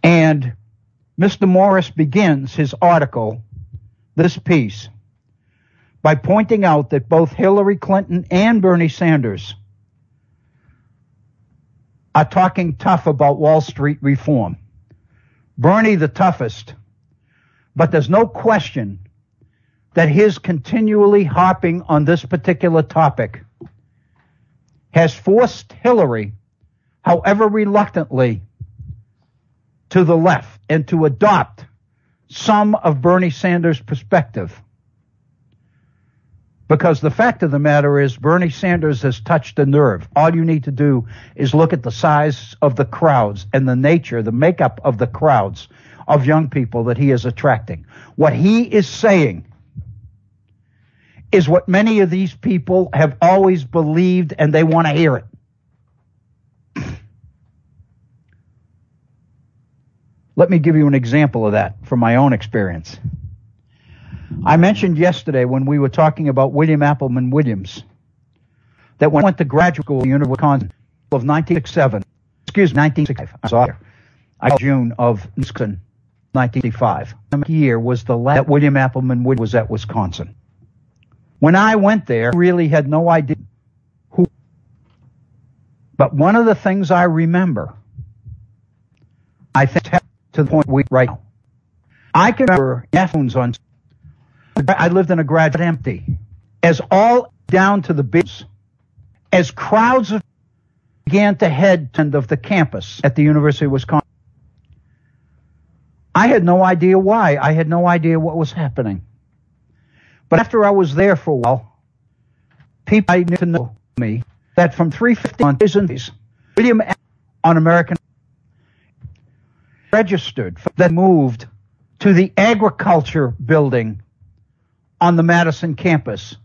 And Mr. Morris begins his article, this piece, by pointing out that both Hillary Clinton and Bernie Sanders are talking tough about Wall Street reform. Bernie the toughest, but there's no question that his continually harping on this particular topic has forced Hillary, however reluctantly, to the left and to adopt some of Bernie Sanders' perspective. Because the fact of the matter is, Bernie Sanders has touched a nerve. All you need to do is look at the size of the crowds and the nature, the makeup of the crowds of young people that he is attracting. What he is saying is what many of these people have always believed, and they want to hear it. Let me give you an example of that from my own experience. I mentioned yesterday when we were talking about William Appleman Williams that when I went to graduate school at the University of Wisconsin of 1965, I saw here, June of 1965. The year was the last that William Appleman Williams was at Wisconsin. When I went there, I really had no idea who. But one of the things I remember, I think to the point we right now, I can remember afternoons on. I lived in a graduate empty, as all down to the beach, as crowds began to head to the campus at the University of Wisconsin. I had no idea why. I had no idea what was happening. But after I was there for a while, people I knew to know me that from 350 on his William on American registered, that moved to the agriculture building on the Madison campus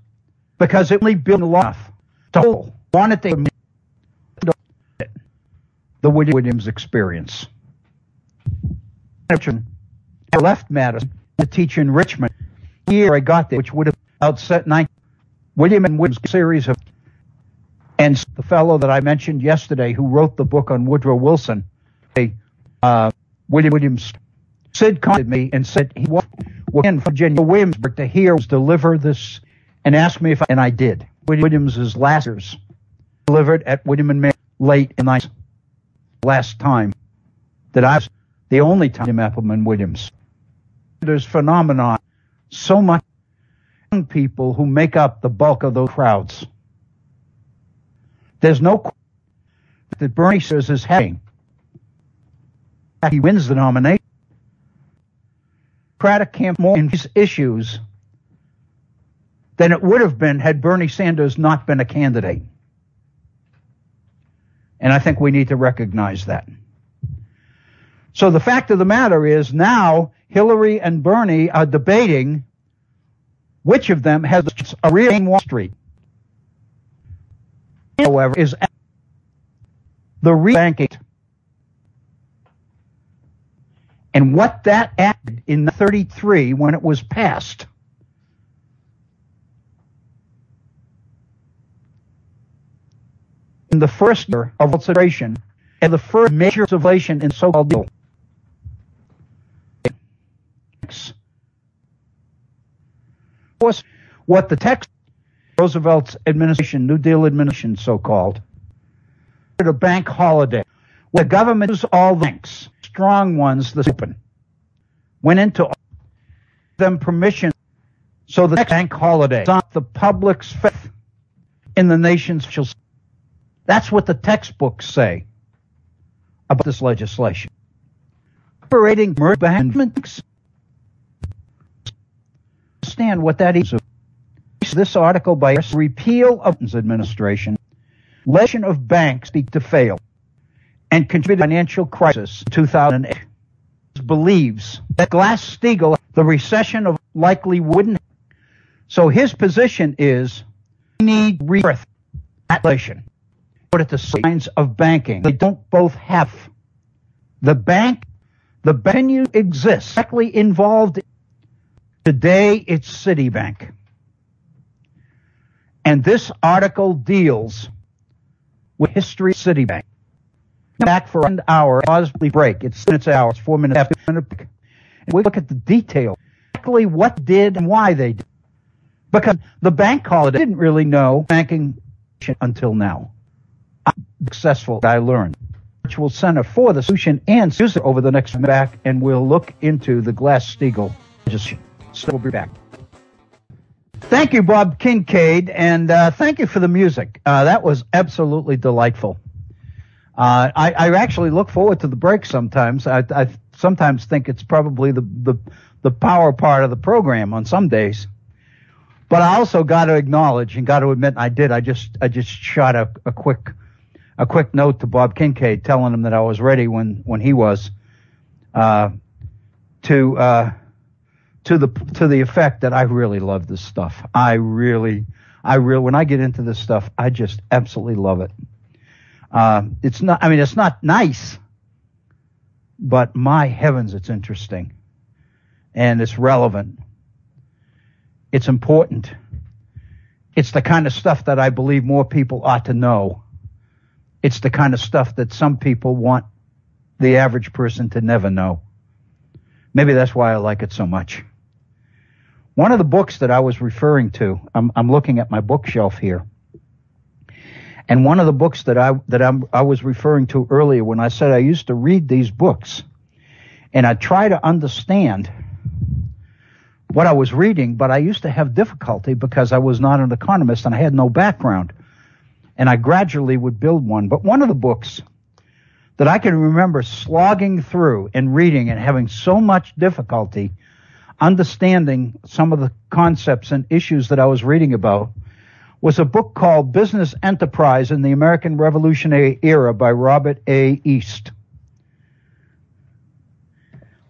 because it only built enough to wanted to the Williams experience. I left Madison to teach in Richmond. The year I got there, which would have outset William and Williams series of, and the fellow that I mentioned yesterday who wrote the book on Woodrow Wilson, William Williams, Sid contacted me and said he was in Virginia, Williamsburg, to hear us deliver this, and asked me if I, and I did. Williams's last years delivered at William and Mary late in the last time that I was the only time Appleman Williams. There's phenomenon. So much young people who make up the bulk of those crowds. There's no question that Bernie Sanders is having. He wins the nomination. Democratic camp more in these issues than it would have been had Bernie Sanders not been a candidate. And I think we need to recognize that. So the fact of the matter is now Hillary and Bernie are debating which of them has a real Wall Street. However, is the banking and what that acted in 1933 when it was passed. In the first year of consideration and the first major civilization in so-called deal. Of course, what the text Roosevelt's administration, New Deal administration, so-called, a bank holiday, where the government used all the banks, strong ones, the open, went into them permission so the next bank holiday on the public's faith in the nation's shall. That's what the textbooks say about this legislation. Operating banks. Understand what that is. This article by repeal of the administration, legislation of banks to fail and contribute to financial crisis in 2008. Believes that Glass-Steagall, the recession of likely wouldn't. So his position is we need rebirth legislation. Put it to signs of banking. They don't both have. The venue exists, directly involved. Today, it's Citibank. And this article deals with history of Citibank. Back for an hour, possibly break. It's 4 minutes after minute. And we look at the detail, exactly what did and why they did. Because the bank holiday didn't really know banking until now. Successful, I learned. Virtual Center for the Solution and use it over the next back, and we'll look into the Glass-Steagall legislation. So we'll be back. Thank you, Bob Kincaid, and thank you for the music. That was absolutely delightful. I actually look forward to the break sometimes. I sometimes think it's probably the power part of the program on some days. But I also got to acknowledge and got to admit I did. I just shot a quick note to Bob Kincaid telling him that I was ready when he was to the effect that I really love this stuff. I really when I get into this stuff, I just absolutely love it. It's not nice, but my heavens, it's interesting and it's relevant. It's important. It's the kind of stuff that I believe more people ought to know. It's the kind of stuff that some people want the average person to never know. Maybe that's why I like it so much. One of the books that I was referring to, I'm looking at my bookshelf here, and one of the books that I was referring to earlier when I said I used to read these books, and I try to understand what I was reading, but I used to have difficulty because I was not an economist and I had no background, and I gradually would build one. But one of the books that I can remember slogging through and reading and having so much difficulty understanding some of the concepts and issues that I was reading about was a book called Business Enterprise in the American Revolutionary Era by Robert A. East.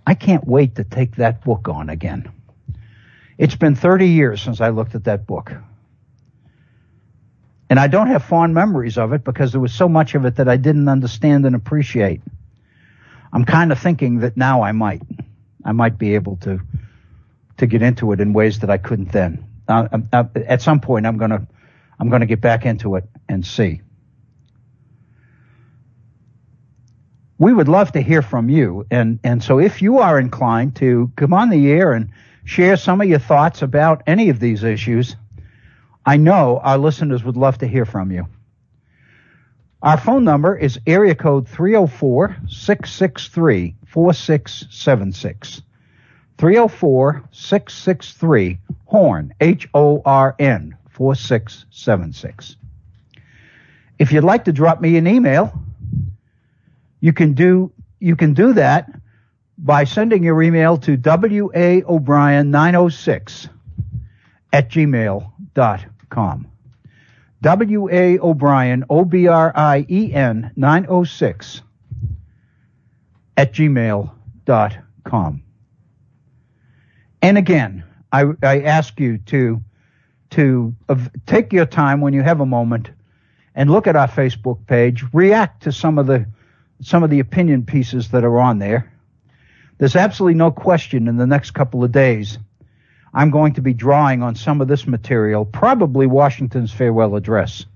I can't wait to take that book on again. It's been 30 years since I looked at that book. And I don't have fond memories of it because there was so much of it that I didn't understand and appreciate. I'm kind of thinking that now I might be able to get into it in ways that I couldn't then. At some point, I'm going to get back into it and see. We would love to hear from you, and so if you are inclined to come on the air and share some of your thoughts about any of these issues, I know our listeners would love to hear from you. Our phone number is area code 304-663-4676. 304-663-HORN, HORN, 4676. If you'd like to drop me an email, you can do that by sending your email to waobrien906 at gmail.com. waobrien, OBRIEN 906 at gmail.com. And again, I ask you to take your time when you have a moment and look at our Facebook page, react to some of the opinion pieces that are on there. There's absolutely no question in the next couple of days I'm going to be drawing on some of this material, probably Washington's farewell address.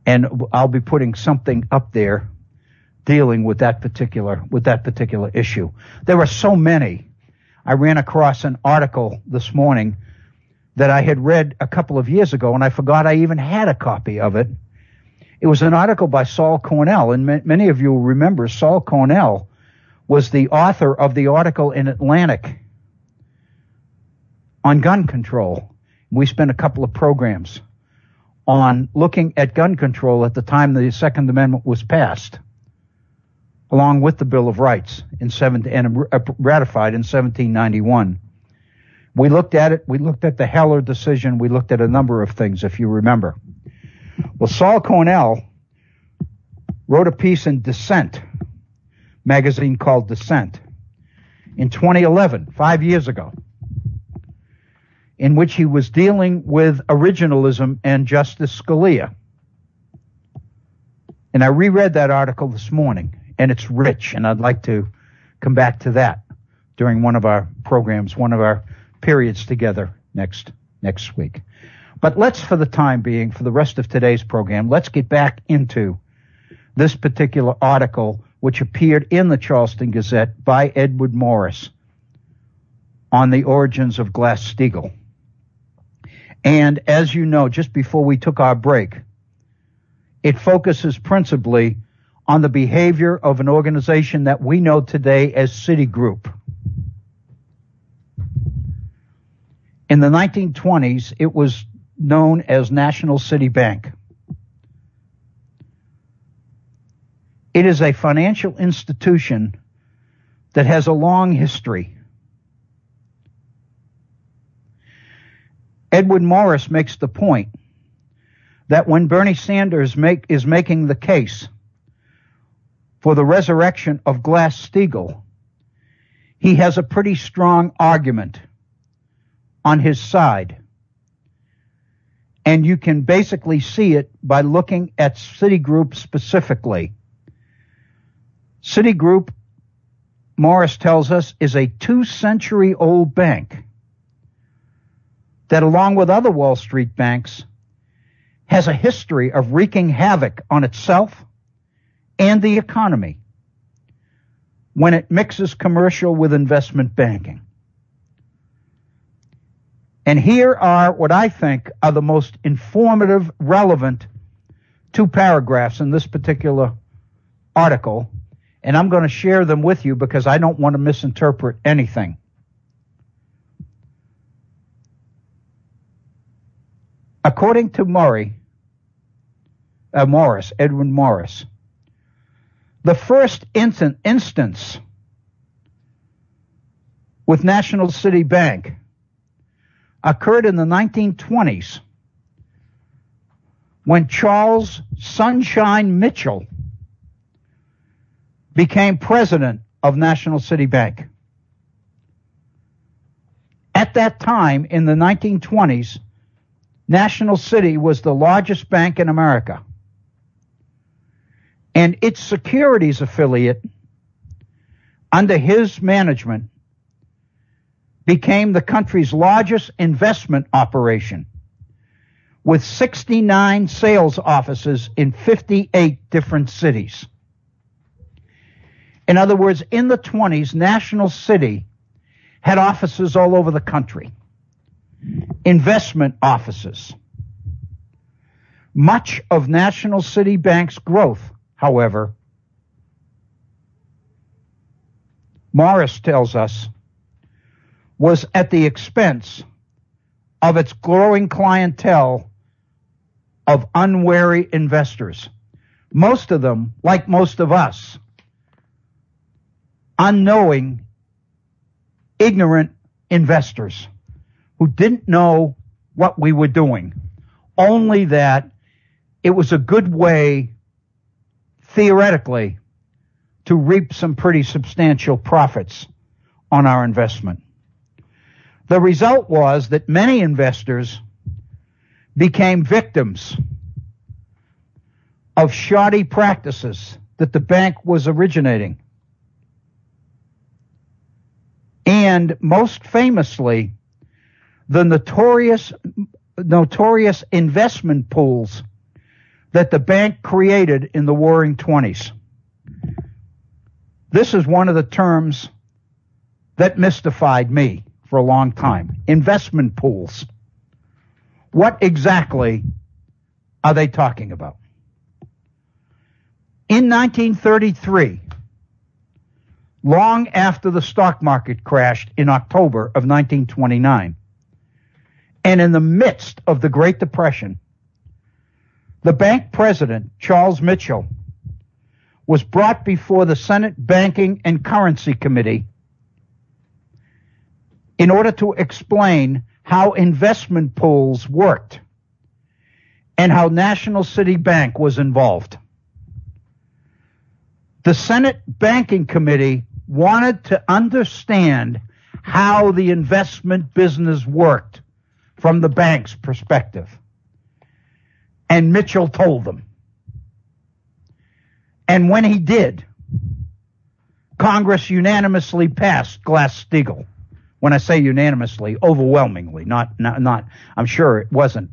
And I'll be putting something up there dealing with that particular issue. There are so many. I ran across an article this morning that I had read a couple of years ago, and I forgot I even had a copy of it. It was an article by Saul Cornell, and many of you will remember Saul Cornell was the author of the article in Atlantic on gun control. We spent a couple of programs on looking at gun control at the time the Second Amendment was passed, along with the Bill of Rights and ratified in 1791. We looked at it. We looked at the Heller decision. We looked at a number of things, if you remember. Well, Saul Cornell wrote a piece in Dissent, magazine called Dissent, in 2011, 5 years ago, in which he was dealing with originalism and Justice Scalia. And I reread that article this morning, and it's rich, and I'd like to come back to that during one of our programs, one of our periods together next week. But let's, for the time being, for the rest of today's program, let's get back into this particular article, which appeared in the Charleston Gazette by Edward Morris on the origins of Glass-Steagall. And as you know, just before we took our break, it focuses principally on the behavior of an organization that we know today as Citigroup. In the 1920s, it was known as National City Bank. It is a financial institution that has a long history. Edwin Morris makes the point that when Bernie Sanders is making the case for the resurrection of Glass-Steagall, he has a pretty strong argument on his side. And you can basically see it by looking at Citigroup specifically. Citigroup, Morris tells us, is a 2-century-old bank that, along with other Wall Street banks, has a history of wreaking havoc on itself and the economy when it mixes commercial with investment banking. And here are what I think are the most informative, relevant 2 paragraphs in this particular article, and I'm going to share them with you because I don't want to misinterpret anything. According to Edwin Morris, the first instance with National City Bank occurred in the 1920s when Charles Sunshine Mitchell became president of National City Bank. At that time, in the 1920s, National City was the largest bank in America. And its securities affiliate, under his management, became the country's largest investment operation, with 69 sales offices in 58 different cities. In other words, in the 20s, National City had offices all over the country, investment offices. Much of National City Bank's growth, however, Morris tells us, was at the expense of its growing clientele of unwary investors. Most of them, like most of us, unknowing, ignorant investors who didn't know what we were doing, only that it was a good way, theoretically, to reap some pretty substantial profits on our investment. The result was that many investors became victims of shoddy practices that the bank was originating. And most famously, the notorious investment pools that the bank created in the Roaring '20s. This is one of the terms that mystified me for a long time. Investment pools. What exactly are they talking about? In 1933, long after the stock market crashed in October of 1929, and in the midst of the Great Depression, the bank president, Charles Mitchell, was brought before the Senate Banking and Currency Committee in order to explain how investment pools worked and how National City Bank was involved. The Senate Banking Committee wanted to understand how the investment business worked from the bank's perspective. And Mitchell told them. And when he did, Congress unanimously passed Glass-Steagall. When I say unanimously, overwhelmingly, not, I'm sure it wasn't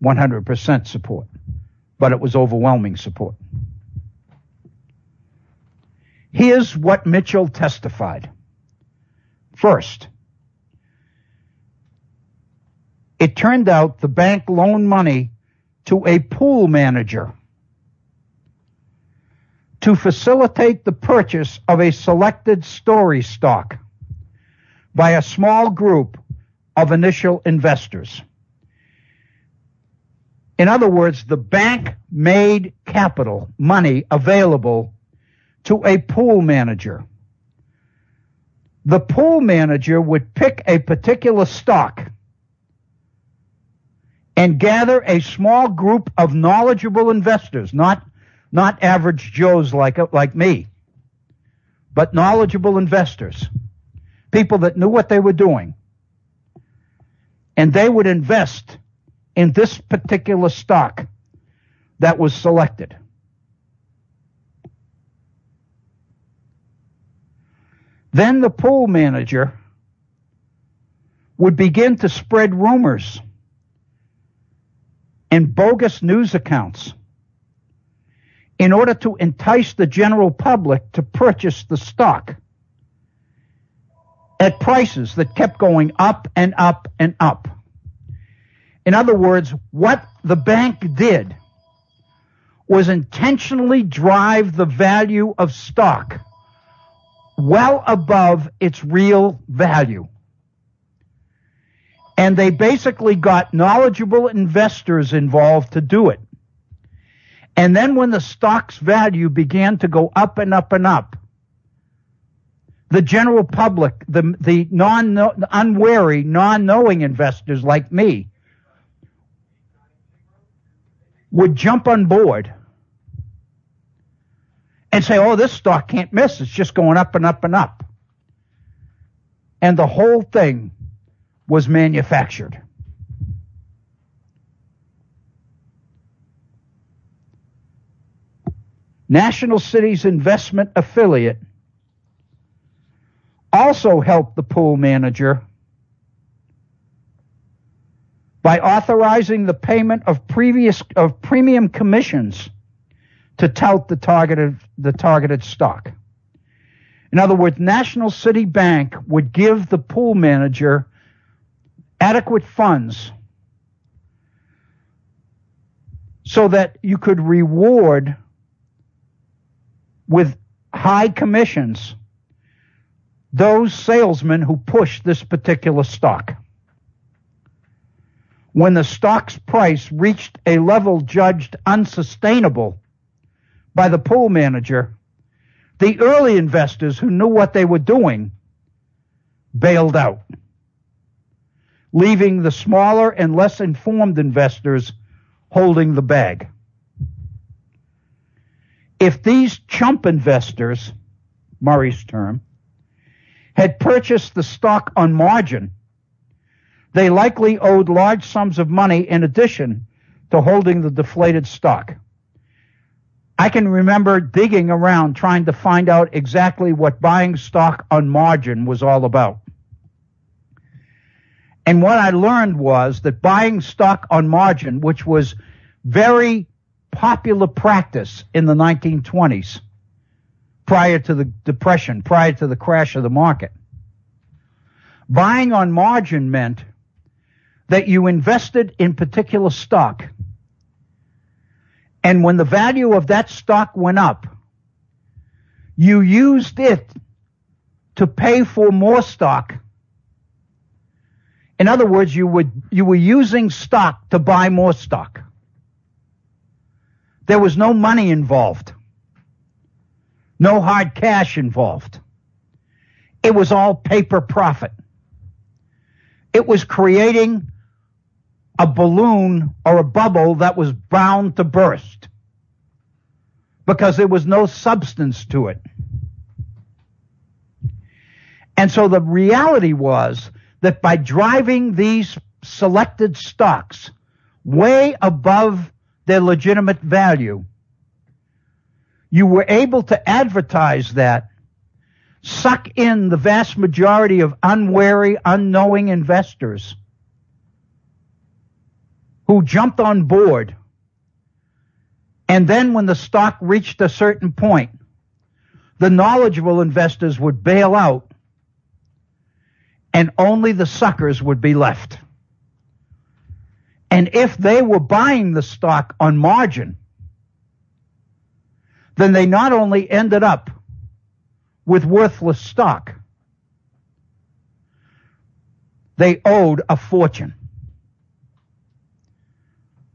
100% support, but it was overwhelming support. Here's what Mitchell testified. First, it turned out the bank loaned money to a pool manager to facilitate the purchase of a selected story stock by a small group of initial investors. In other words, the bank made capital, money, available to a pool manager. The pool manager would pick a particular stock and gather a small group of knowledgeable investors, not average Joes like me, but knowledgeable investors, people that knew what they were doing. And they would invest in this particular stock that was selected. Then the pool manager would begin to spread rumors and bogus news accounts in order to entice the general public to purchase the stock at prices that kept going up and up and up. In other words, what the bank did was intentionally drive the value of stock well above its real value. And they basically got knowledgeable investors involved to do it. And then when the stock's value began to go up and up and up, the general public, the unwary, non-knowing investors like me, would jump on board and say, oh, this stock can't miss. It's just going up and up and up. And the whole thing was manufactured. National City's investment affiliate also helped the pool manager by authorizing the payment of premium commissions to tout the targeted stock. In other words, National City Bank would give the pool manager adequate funds so that you could reward with high commissions those salesmen who pushed this particular stock. When the stock's price reached a level judged unsustainable by the pool manager, the early investors who knew what they were doing bailed out, leaving the smaller and less informed investors holding the bag. If these chump investors, Murray's term, had purchased the stock on margin, they likely owed large sums of money in addition to holding the deflated stock. I can remember digging around trying to find out exactly what buying stock on margin was all about. And what I learned was that buying stock on margin, which was very popular practice in the 1920s, prior to the Depression, prior to the crash of the market, buying on margin meant that you invested in particular stock, and when the value of that stock went up, you used it to pay for more stock. In other words, you were using stock to buy more stock. There was no money involved, no hard cash involved. It was all paper profit. It was creating a balloon or a bubble that was bound to burst because there was no substance to it. And so the reality was that by driving these selected stocks way above their legitimate value, you were able to advertise that, suck in the vast majority of unwary, unknowing investors who jumped on board, and then when the stock reached a certain point, the knowledgeable investors would bail out, and only the suckers would be left. And if they were buying the stock on margin, then they not only ended up with worthless stock, they owed a fortune,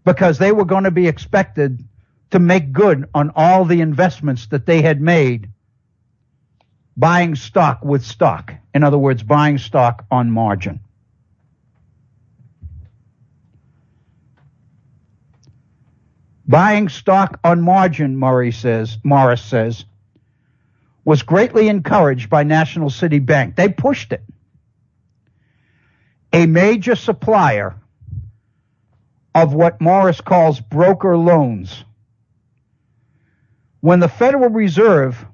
because they were going to be expected to make good on all the investments that they had made buying stock with stock. In other words, buying stock on margin. Buying stock on margin, Morris says, was greatly encouraged by National City Bank. They pushed it. A major supplier of what Morris calls broker loans. When the Federal Reserve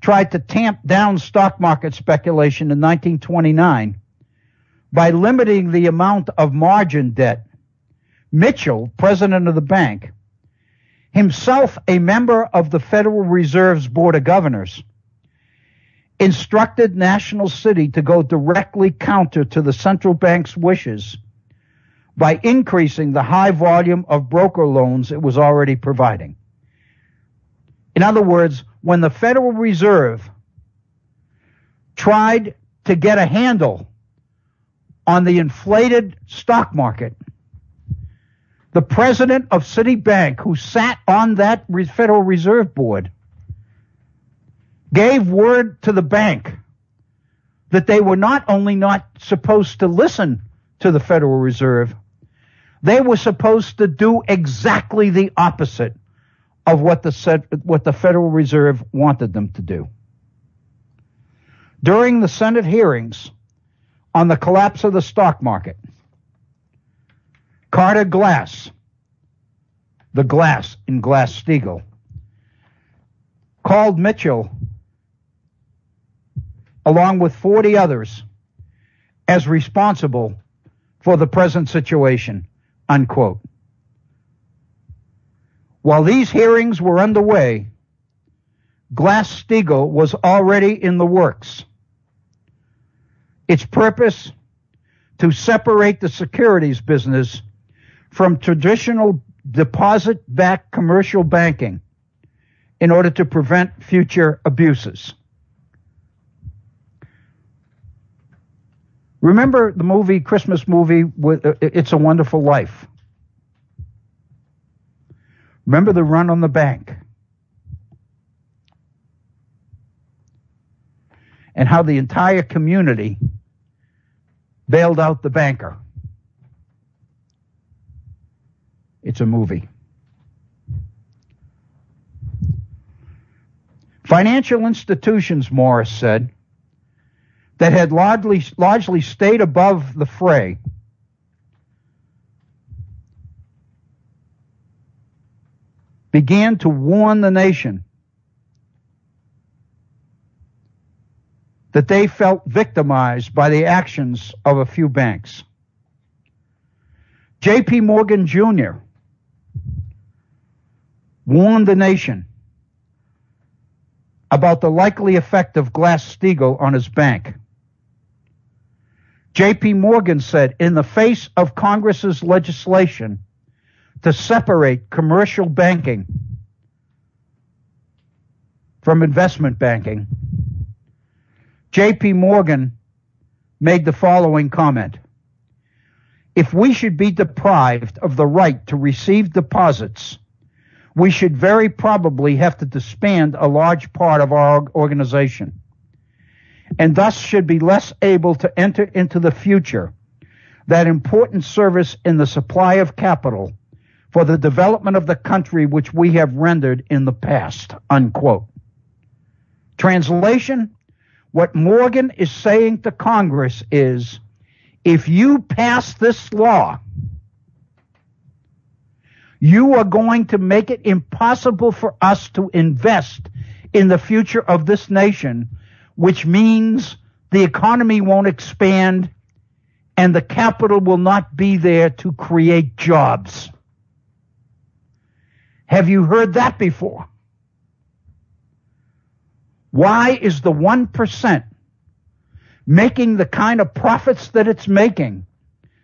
tried to tamp down stock market speculation in 1929 by limiting the amount of margin debt, Mitchell, president of the bank, himself a member of the Federal Reserve's Board of Governors, instructed National City to go directly counter to the central bank's wishes by increasing the high volume of broker loans it was already providing. In other words, when the Federal Reserve tried to get a handle on the inflated stock market, the president of Citibank, who sat on that Federal Reserve Board, gave word to the bank that they were not only not supposed to listen to the Federal Reserve, they were supposed to do exactly the opposite of what the Federal Reserve wanted them to do. During the Senate hearings on the collapse of the stock market, Carter Glass, the Glass in Glass-Steagall, called Mitchell, along with 40 others, as responsible for the present situation, unquote. While these hearings were underway, Glass-Steagall was already in the works. Its purpose, to separate the securities business from traditional deposit-backed commercial banking in order to prevent future abuses. Remember the movie, Christmas movie, It's a Wonderful Life? Remember the run on the bank? And how the entire community bailed out the banker. It's a movie. Financial institutions, Morris said, that had largely stayed above the fray began to warn the nation that they felt victimized by the actions of a few banks. J.P. Morgan Jr. warned the nation about the likely effect of Glass-Steagall on his bank. J.P. Morgan said, in the face of Congress's legislation to separate commercial banking from investment banking, J.P. Morgan made the following comment: if we should be deprived of the right to receive deposits, we should very probably have to disband a large part of our organization, and thus should be less able to enter into the future that important service in the supply of capital for the development of the country which we have rendered in the past, unquote. Translation: what Morgan is saying to Congress is, if you pass this law, you are going to make it impossible for us to invest in the future of this nation, which means the economy won't expand and the capital will not be there to create jobs. Have you heard that before? Why is the 1% making the kind of profits that it's making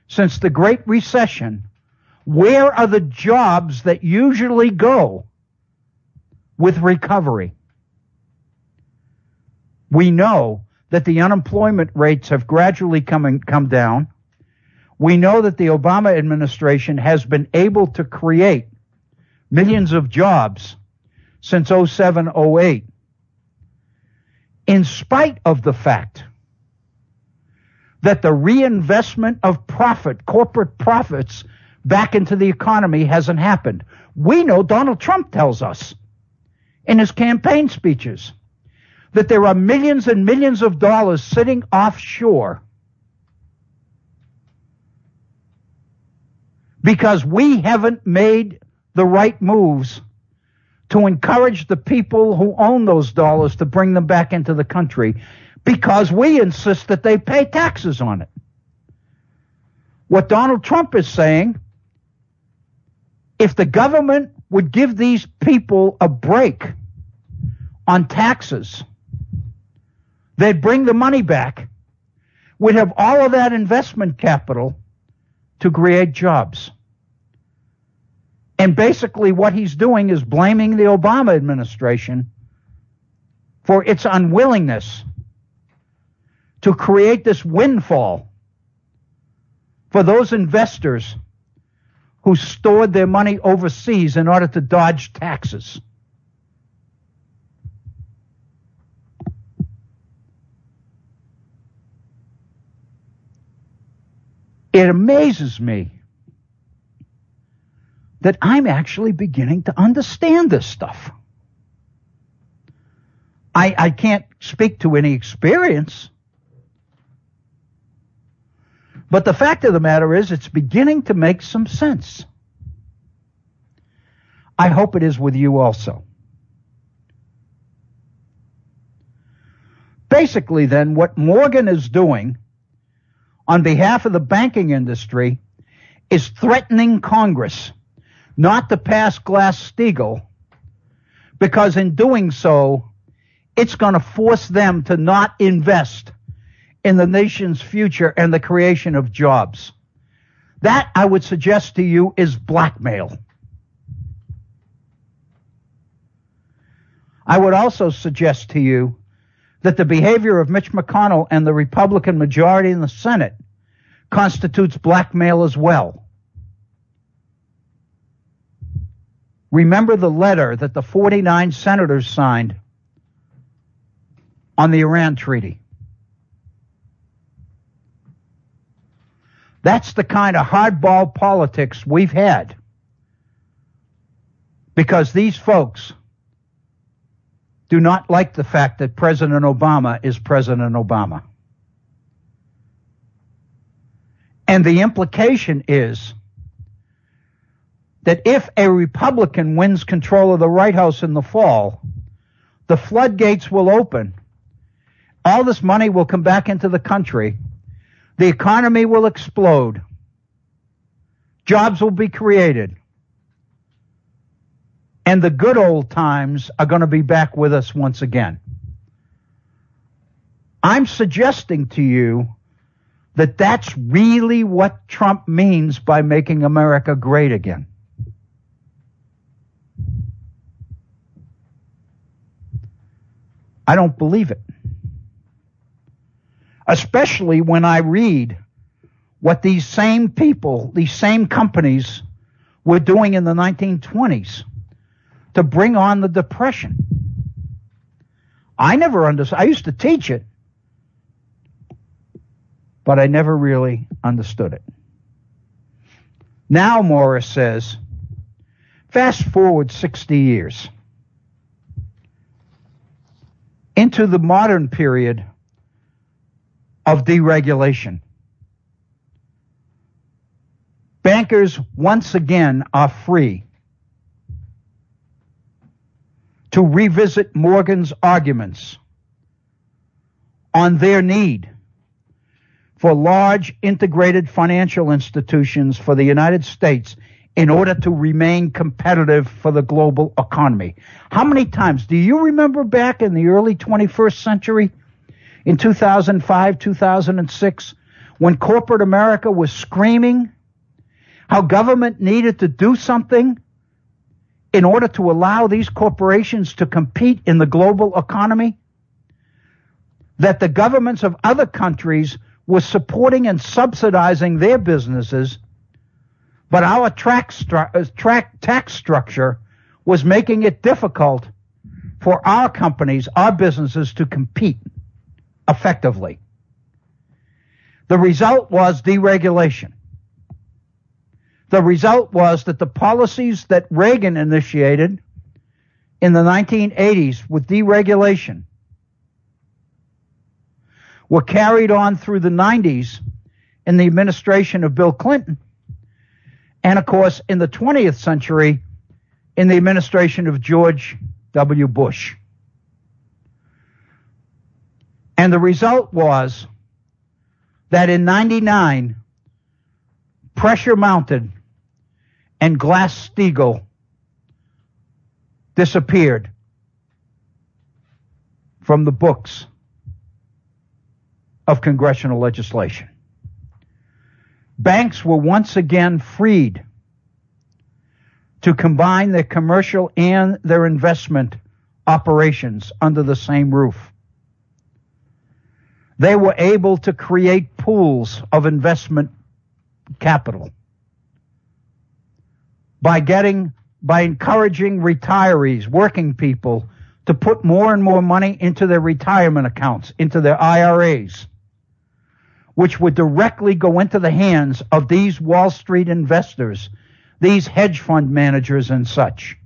since the Great Recession? Where are the jobs that usually go with recovery? We know that the unemployment rates have gradually come down. We know that the Obama administration has been able to create millions of jobs since 07, 08, in spite of the fact that the reinvestment of profit, corporate profits, back into the economy hasn't happened. We know Donald Trump tells us in his campaign speeches that there are millions and millions of dollars sitting offshore because we haven't made the right moves to encourage the people who own those dollars to bring them back into the country, because we insist that they pay taxes on it. What Donald Trump is saying, if the government would give these people a break on taxes, they'd bring the money back, we'd have all of that investment capital to create jobs. And basically what he's doing is blaming the Obama administration for its unwillingness to create this windfall for those investors who stored their money overseas in order to dodge taxes. It amazes me that I'm actually beginning to understand this stuff. I can't speak to any experience, but the fact of the matter is it's beginning to make some sense. I hope it is with you also. Basically, then, what Morgan is doing on behalf of the banking industry is threatening Congress not to pass Glass-Steagall, because in doing so, it's going to force them to not invest in the nation's future and the creation of jobs. That, I would suggest to you, is blackmail. I would also suggest to you that the behavior of Mitch McConnell and the Republican majority in the Senate constitutes blackmail as well. Remember the letter that the 49 senators signed on the Iran treaty. That's the kind of hardball politics we've had, because these folks do not like the fact that President Obama is President Obama. And the implication is that if a Republican wins control of the White House in the fall, the floodgates will open. All this money will come back into the country. The economy will explode. Jobs will be created. And the good old times are going to be back with us once again. I'm suggesting to you that that's really what Trump means by making America great again. I don't believe it. Especially when I read what these same people, these same companies were doing in the 1920s to bring on the Depression. I never understood. I used to teach it, but I never really understood it. Now, Morris says, fast forward 60 years into the modern period of deregulation. Bankers once again are free to revisit Morgan's arguments on their need for large integrated financial institutions for the United States in order to remain competitive for the global economy. How many times do you remember back in the early 21st century, in 2005, 2006, when corporate America was screaming how government needed to do something in order to allow these corporations to compete in the global economy? that the governments of other countries were supporting and subsidizing their businesses, but our tax structure was making it difficult for our companies, our businesses, to compete effectively. The result was deregulation. The result was that the policies that Reagan initiated in the 1980s with deregulation were carried on through the 90s in the administration of Bill Clinton, and of course in the 20th century in the administration of George W. Bush. And the result was that in 99, pressure mounted and Glass-Steagall disappeared from the books of congressional legislation. Banks were once again freed to combine their commercial and their investment operations under the same roof. They were able to create pools of investment capital by encouraging retirees, working people, to put more and more money into their retirement accounts, into their IRAs, which would directly go into the hands of these Wall Street investors, these hedge fund managers and such,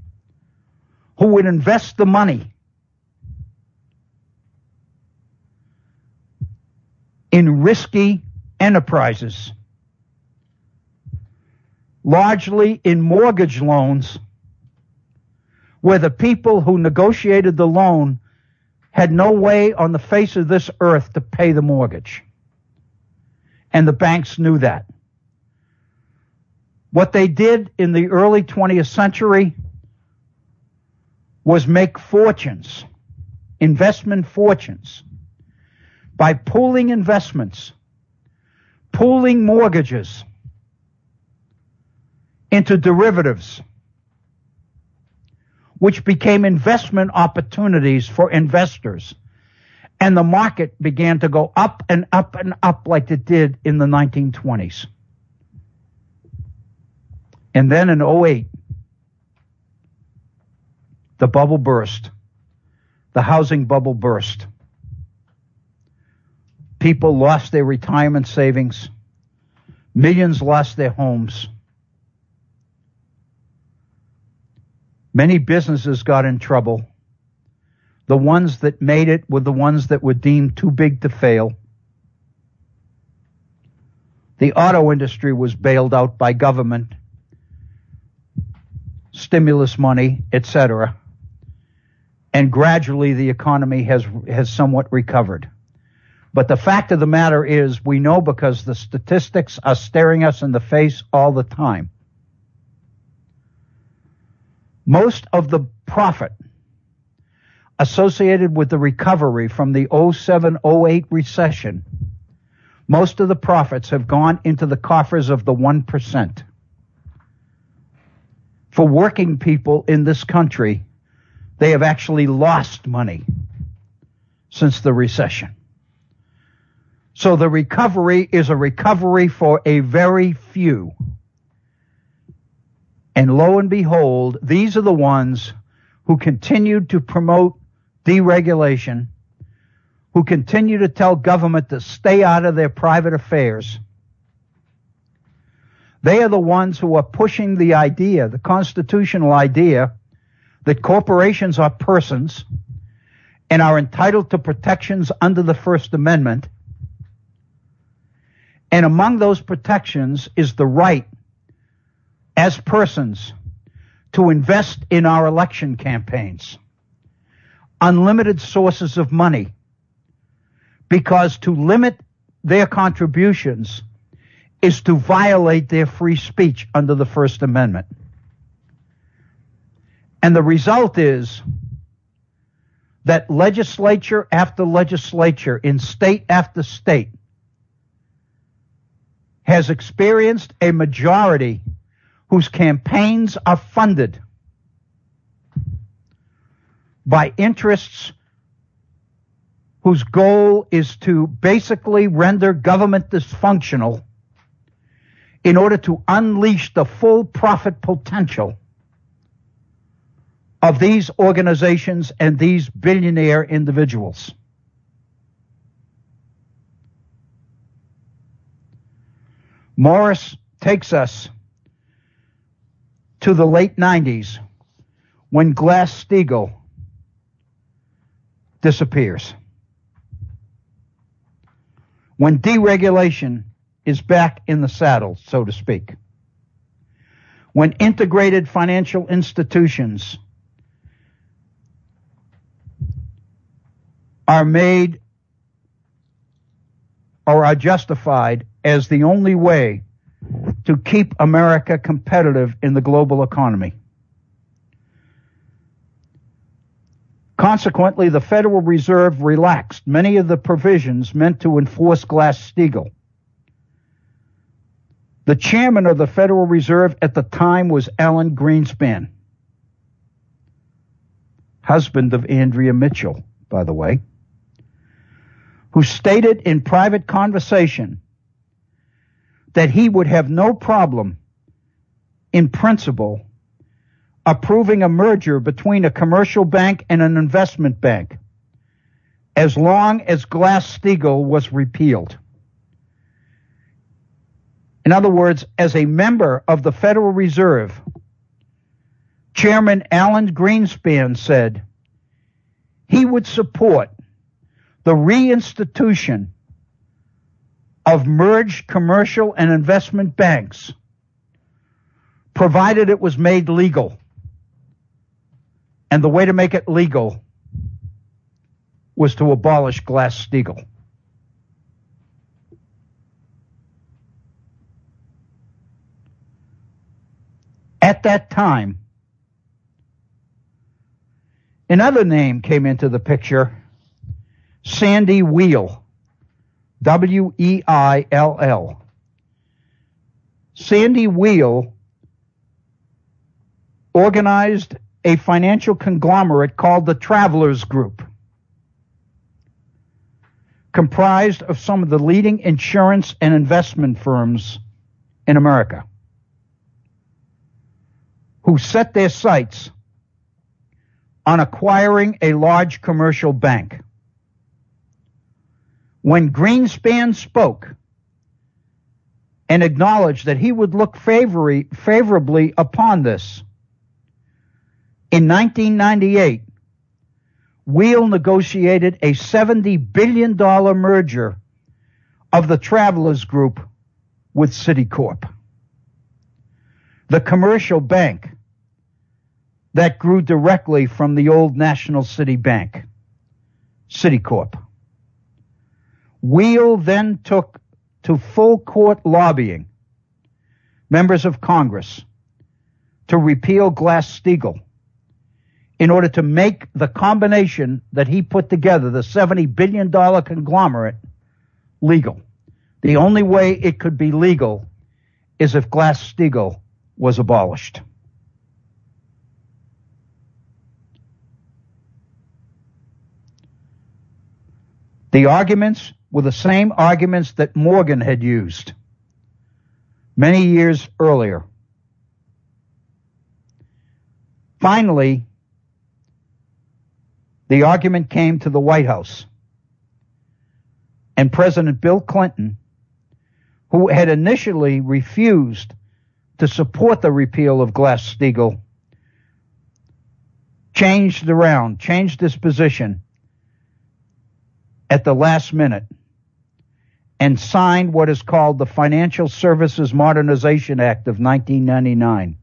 who would invest the money in risky enterprises, largely in mortgage loans, where the people who negotiated the loan had no way on the face of this earth to pay the mortgage. And the banks knew that. What they did in the early 20th century was make fortunes, investment fortunes, by pooling investments, pooling mortgages into derivatives, which became investment opportunities for investors. And the market began to go up and up and up like it did in the 1920s. And then in 2008, the bubble burst. The housing bubble burst. People lost their retirement savings. Millions lost their homes. Many businesses got in trouble. The ones that made it were the ones that were deemed too big to fail. The auto industry was bailed out by government, stimulus money, etc. And gradually the economy has somewhat recovered. But the fact of the matter is, we know because the statistics are staring us in the face all the time. Most of the profit associated with the recovery from the 07-08 recession, most of the profits have gone into the coffers of the 1%. For working people in this country, they have actually lost money since the recession. So the recovery is a recovery for a very few. And lo and behold, these are the ones who continued to promote deregulation, who continue to tell government to stay out of their private affairs. They are the ones who are pushing the idea, the constitutional idea, that corporations are persons and are entitled to protections under the First Amendment. And among those protections is the right, as persons, to invest in our election campaigns. Unlimited sources of money. Because to limit their contributions is to violate their free speech under the First Amendment. And the result is that legislature after legislature in state after state has experienced a majority whose campaigns are funded by interests whose goal is to basically render government dysfunctional in order to unleash the full profit potential of these organizations and these billionaire individuals. Morris takes us to the late 90s when Glass-Steagall disappears. When deregulation is back in the saddle, so to speak. When integrated financial institutions are made or are justified as the only way to keep America competitive in the global economy. Consequently, the Federal Reserve relaxed many of the provisions meant to enforce Glass-Steagall. The chairman of the Federal Reserve at the time was Alan Greenspan, husband of Andrea Mitchell, by the way, who stated in private conversation that he would have no problem, in principle, approving a merger between a commercial bank and an investment bank, as long as Glass-Steagall was repealed. In other words, as a member of the Federal Reserve, Chairman Alan Greenspan said he would support the reinstitution of merged commercial and investment banks, provided it was made legal. And the way to make it legal was to abolish Glass-Steagall. At that time, another name came into the picture, Sandy Weill, W-E-I-L-L. Sandy Weill organized a financial conglomerate called the Travelers Group, comprised of some of the leading insurance and investment firms in America, who set their sights on acquiring a large commercial bank. When Greenspan spoke and acknowledged that he would look favorably upon this, in 1998, Weill negotiated a $70 billion merger of the Travelers Group with Citicorp, the commercial bank that grew directly from the old National City Bank, Citicorp. Weill then took to full court lobbying members of Congress to repeal Glass-Steagall in order to make the combination that he put together, the $70 billion conglomerate, legal. The only way it could be legal is if Glass-Steagall was abolished. The arguments were the same arguments that Morgan had used many years earlier. Finally, the argument came to the White House, and President Bill Clinton, who had initially refused to support the repeal of Glass-Steagall, changed his position at the last minute and signed what is called the Financial Services Modernization Act of 1999,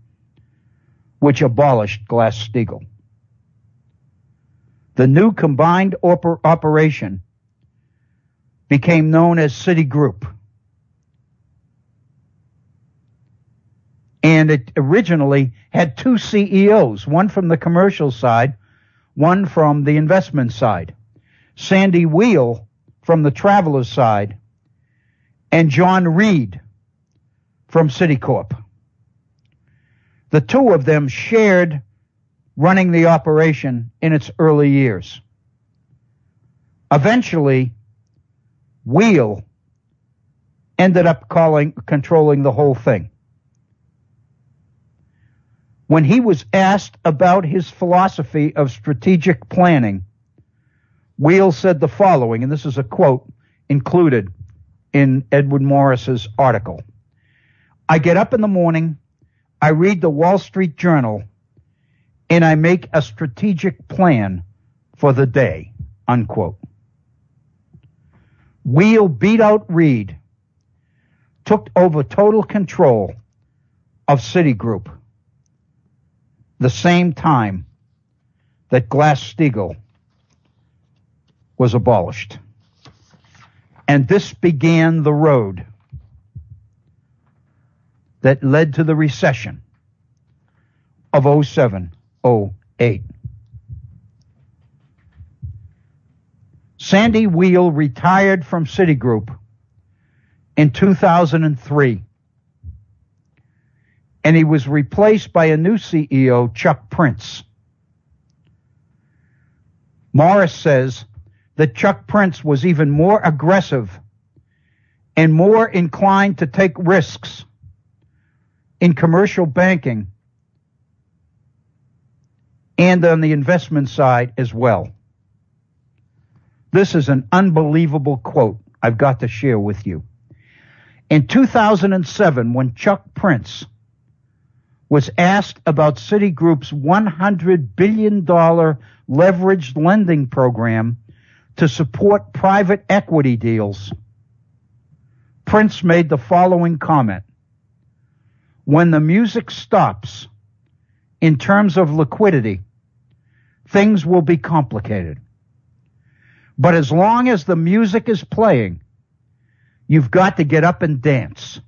which abolished Glass-Steagall. The new combined operation became known as Citigroup. And it originally had two CEOs, one from the commercial side, one from the investment side. Sandy Weill from the Travelers side, and John Reed from Citicorp. The two of them shared running the operation in its early years. Eventually, Weil ended up controlling the whole thing. When he was asked about his philosophy of strategic planning, Weil said the following, and this is a quote included in Edward Morris's article. I get up in the morning, I read the Wall Street Journal, and I make a strategic plan for the day, unquote. Weil beat out Reed, took over total control of Citigroup, the same time that Glass-Steagall was abolished. And this began the road that led to the recession of 07-08. Sandy Weil retired from Citigroup in 2003, and he was replaced by a new CEO, Chuck Prince. Morris says that Chuck Prince was even more aggressive and more inclined to take risks in commercial banking and on the investment side as well. This is an unbelievable quote I've got to share with you. In 2007, when Chuck Prince was asked about Citigroup's $100 billion leveraged lending program to support private equity deals, Prince made the following comment. When the music stops, in terms of liquidity, things will be complicated. But as long as the music is playing, you've got to get up and dance.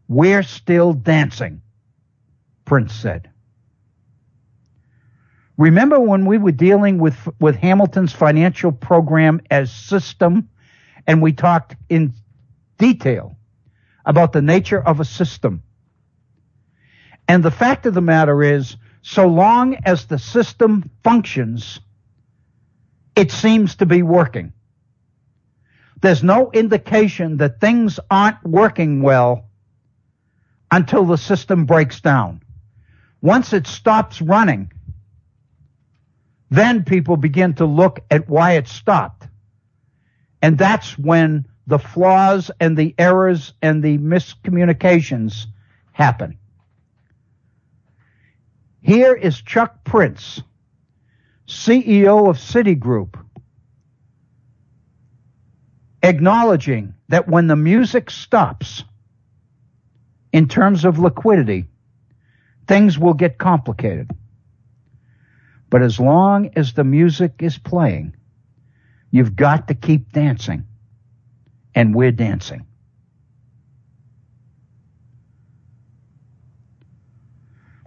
We're still dancing, Prince said. Remember when we were dealing with Hamilton's financial program as system, and we talked in detail about the nature of a system. And the fact of the matter is, so long as the system functions, it seems to be working. There's no indication that things aren't working well until the system breaks down. Once it stops running, then people begin to look at why it stopped. And that's when the flaws and the errors and the miscommunications happen. Here is Chuck Prince, CEO of Citigroup, acknowledging that when the music stops, in terms of liquidity, things will get complicated. But as long as the music is playing, you've got to keep dancing. And we're dancing.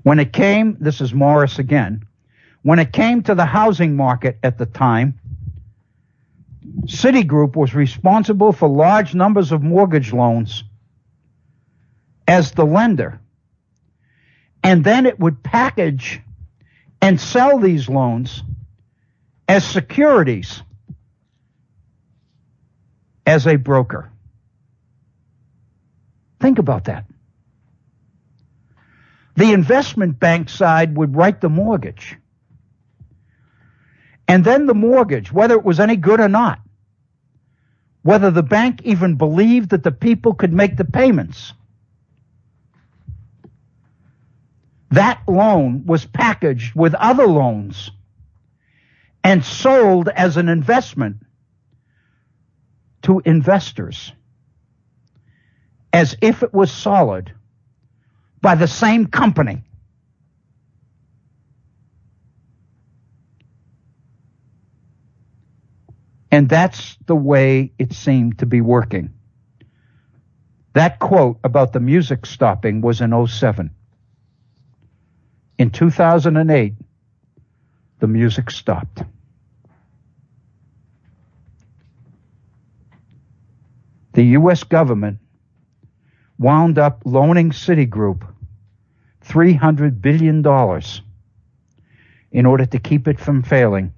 When it came, this is Morris again, when it came to the housing market at the time, Citigroup was responsible for large numbers of mortgage loans as the lender. And then it would package and sell these loans as securities as a broker. Think about that. The investment bank side would write the mortgage. And then the mortgage, whether it was any good or not, whether the bank even believed that the people could make the payments, that loan was packaged with other loans and sold as an investment to investors as if it was solid by the same company. And that's the way it seemed to be working. That quote about the music stopping was in 2007. In 2008, the music stopped. The U.S. government wound up loaning Citigroup $300 billion in order to keep it from failing,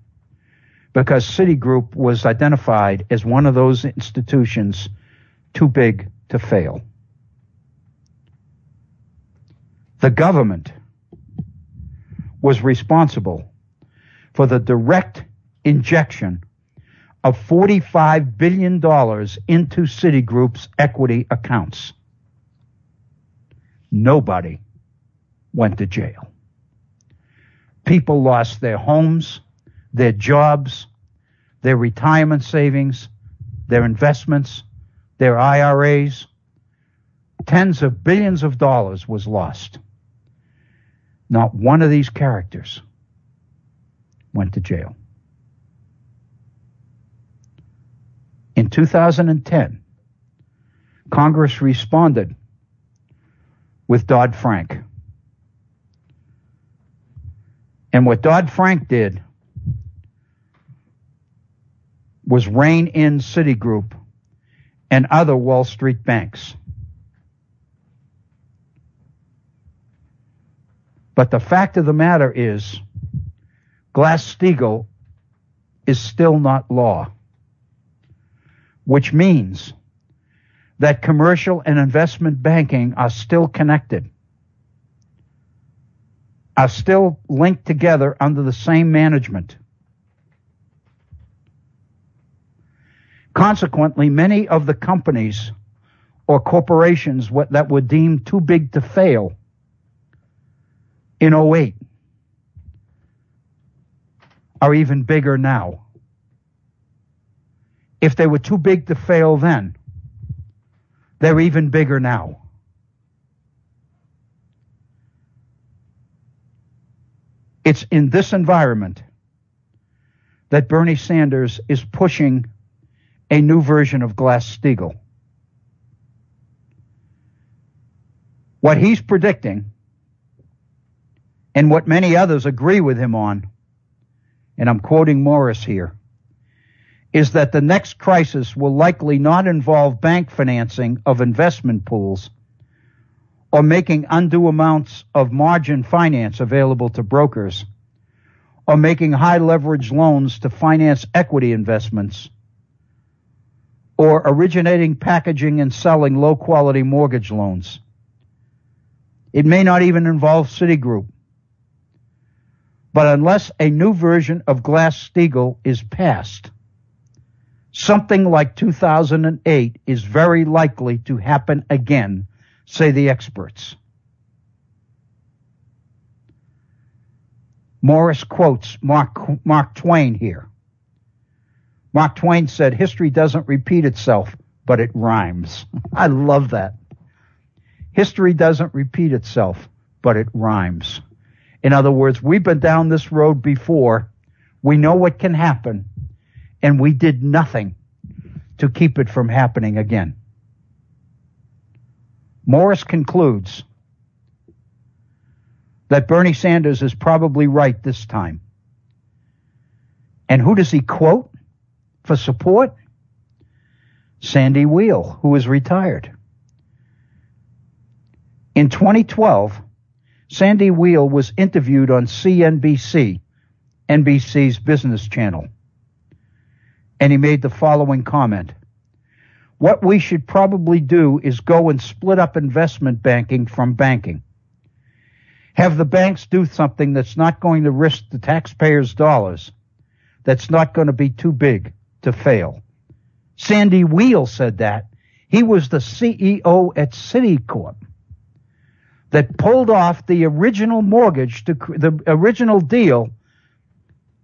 because Citigroup was identified as one of those institutions too big to fail. The government was responsible for the direct injection of $45 billion into Citigroup's equity accounts. Nobody went to jail. People lost their homes, their jobs, their retirement savings, their investments, their IRAs. Tens of billions of dollars was lost. Not one of these characters went to jail. In 2010, Congress responded with Dodd-Frank. And what Dodd-Frank did was rein in Citigroup and other Wall Street banks. But the fact of the matter is, Glass-Steagall is still not law, which means that commercial and investment banking are still connected, are still linked together under the same management. Consequently, many of the companies or corporations that were deemed too big to fail in 2008 are even bigger now. If they were too big to fail then, they're even bigger now. It's in this environment that Bernie Sanders is pushing a new version of Glass-Steagall. What he's predicting, and what many others agree with him on, and I'm quoting Morris here, is that the next crisis will likely not involve bank financing of investment pools or making undue amounts of margin finance available to brokers or making high leverage loans to finance equity investments or originating, packaging, and selling low quality mortgage loans. It may not even involve Citigroup. But unless a new version of Glass-Steagall is passed, something like 2008 is very likely to happen again, say the experts. Morris quotes Mark Twain here. Mark Twain said, "History doesn't repeat itself, but it rhymes." I love that. History doesn't repeat itself, but it rhymes. In other words, we've been down this road before. We know what can happen, and we did nothing to keep it from happening again. Morris concludes that Bernie Sanders is probably right this time. And who does he quote for support? Sandy Weill, who is retired. In 2012, Sandy Weill was interviewed on CNBC, NBC's business channel. And he made the following comment: "What we should probably do is go and split up investment banking from banking. Have the banks do something that's not going to risk the taxpayers' dollars, that's not going to be too big to fail." Sandy Weill said that. He was the CEO at Citicorp that pulled off the original mortgage, the original deal,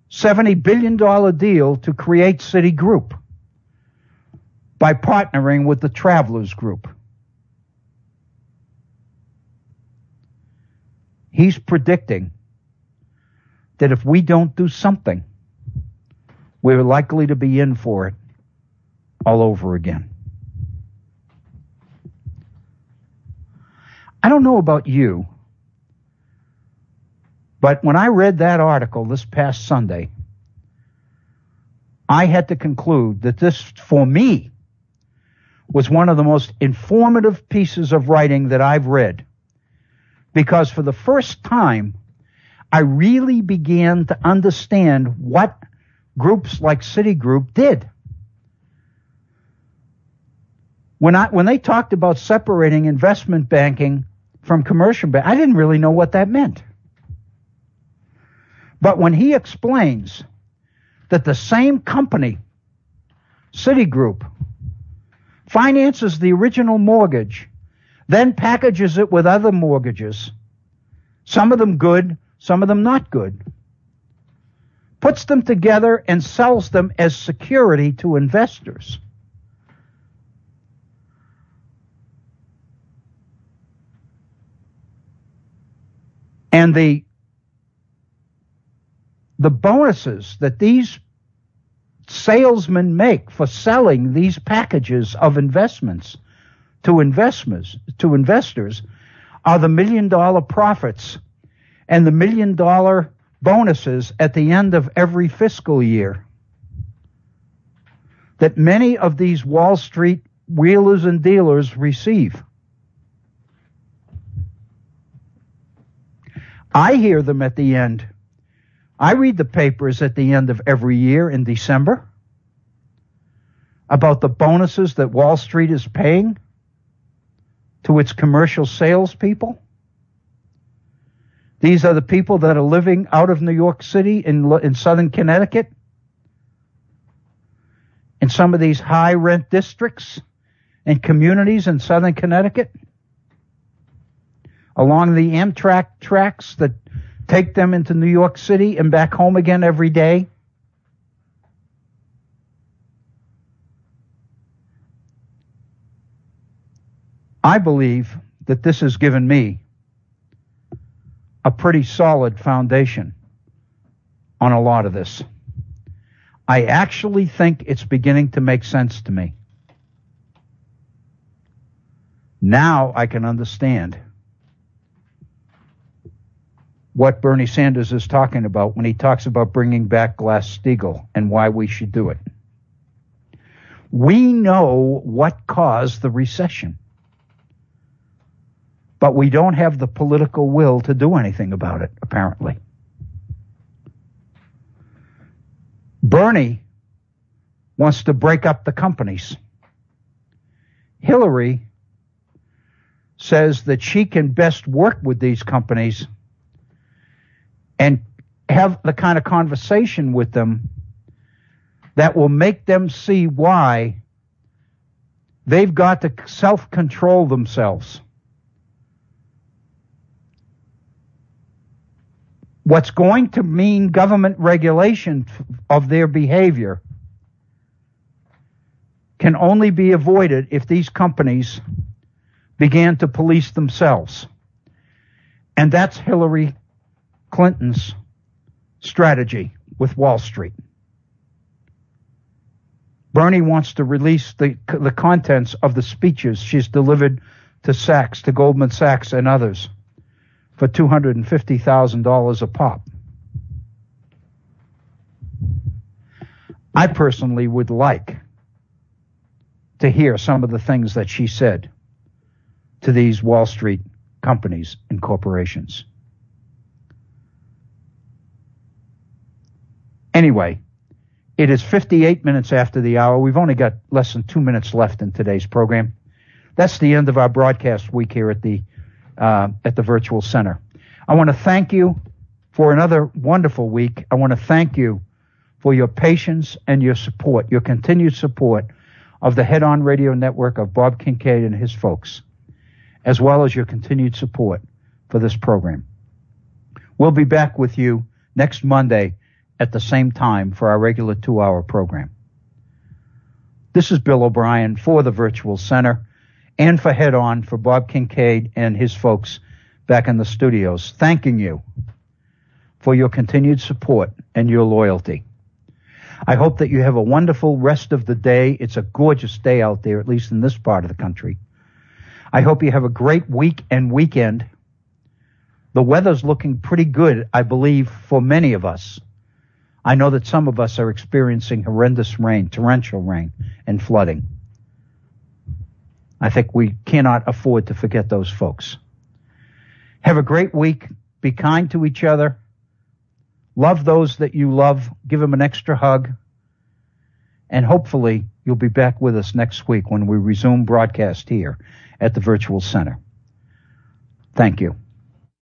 $70 billion deal to create Citigroup by partnering with the Travelers Group. He's predicting that if we don't do something, we're likely to be in for it all over again. I don't know about you, but when I read that article this past Sunday, I had to conclude that this, for me, was one of the most informative pieces of writing that I've read, because for the first time, I really began to understand what groups like Citigroup did. When they talked about separating investment banking from commercial banking, I didn't really know what that meant. But when he explains that the same company, Citigroup, finances the original mortgage, then packages it with other mortgages, some of them good, some of them not good, puts them together and sells them as security to investors. And the bonuses that these salesmen make for selling these packages of investments to investors are the $1 million profits and the $1 million bonuses at the end of every fiscal year that many of these Wall Street wheelers and dealers receive. I hear them at the end. I read the papers at the end of every year in December about the bonuses that Wall Street is paying to its commercial salespeople. These are the people that are living out of New York City in southern Connecticut, in some of these high rent districts and communities in southern Connecticut, along the Amtrak tracks that take them into New York City and back home again every day. I believe that this has given me a pretty solid foundation on a lot of this. I actually think it's beginning to make sense to me. Now I can understand what Bernie Sanders is talking about when he talks about bringing back Glass-Steagall and why we should do it. We know what caused the recession, but we don't have the political will to do anything about it, apparently. Bernie wants to break up the companies. Hillary says that she can best work with these companies and have the kind of conversation with them that will make them see why they've got to self-control themselves. What's going to mean government regulation of their behavior can only be avoided if these companies began to police themselves. And that's Hillary Clinton's strategy with Wall Street. Bernie wants to release the contents of the speeches she's delivered to Sachs, to Goldman Sachs and others for $250,000 a pop. I personally would like to hear some of the things that she said to these Wall Street companies and corporations. Anyway, it is 58 minutes after the hour. We've only got less than 2 minutes left in today's program. That's the end of our broadcast week here at the Virtual Center. I want to thank you for another wonderful week. I want to thank you for your patience and your support, your continued support of the Head On Radio Network of Bob Kincaid and his folks, as well as your continued support for this program. We'll be back with you next Monday at the same time for our regular 2-hour program. This is Bill O'Brien for the Virtual Center and for Head On, for Bob Kincaid and his folks back in the studios, thanking you for your continued support and your loyalty. I hope that you have a wonderful rest of the day. It's a gorgeous day out there, at least in this part of the country. I hope you have a great week and weekend. The weather's looking pretty good, I believe, for many of us. I know that some of us are experiencing horrendous rain, torrential rain, and flooding. I think we cannot afford to forget those folks. Have a great week. Be kind to each other. Love those that you love. Give them an extra hug. And hopefully you'll be back with us next week when we resume broadcast here at the Virtual Center. Thank you.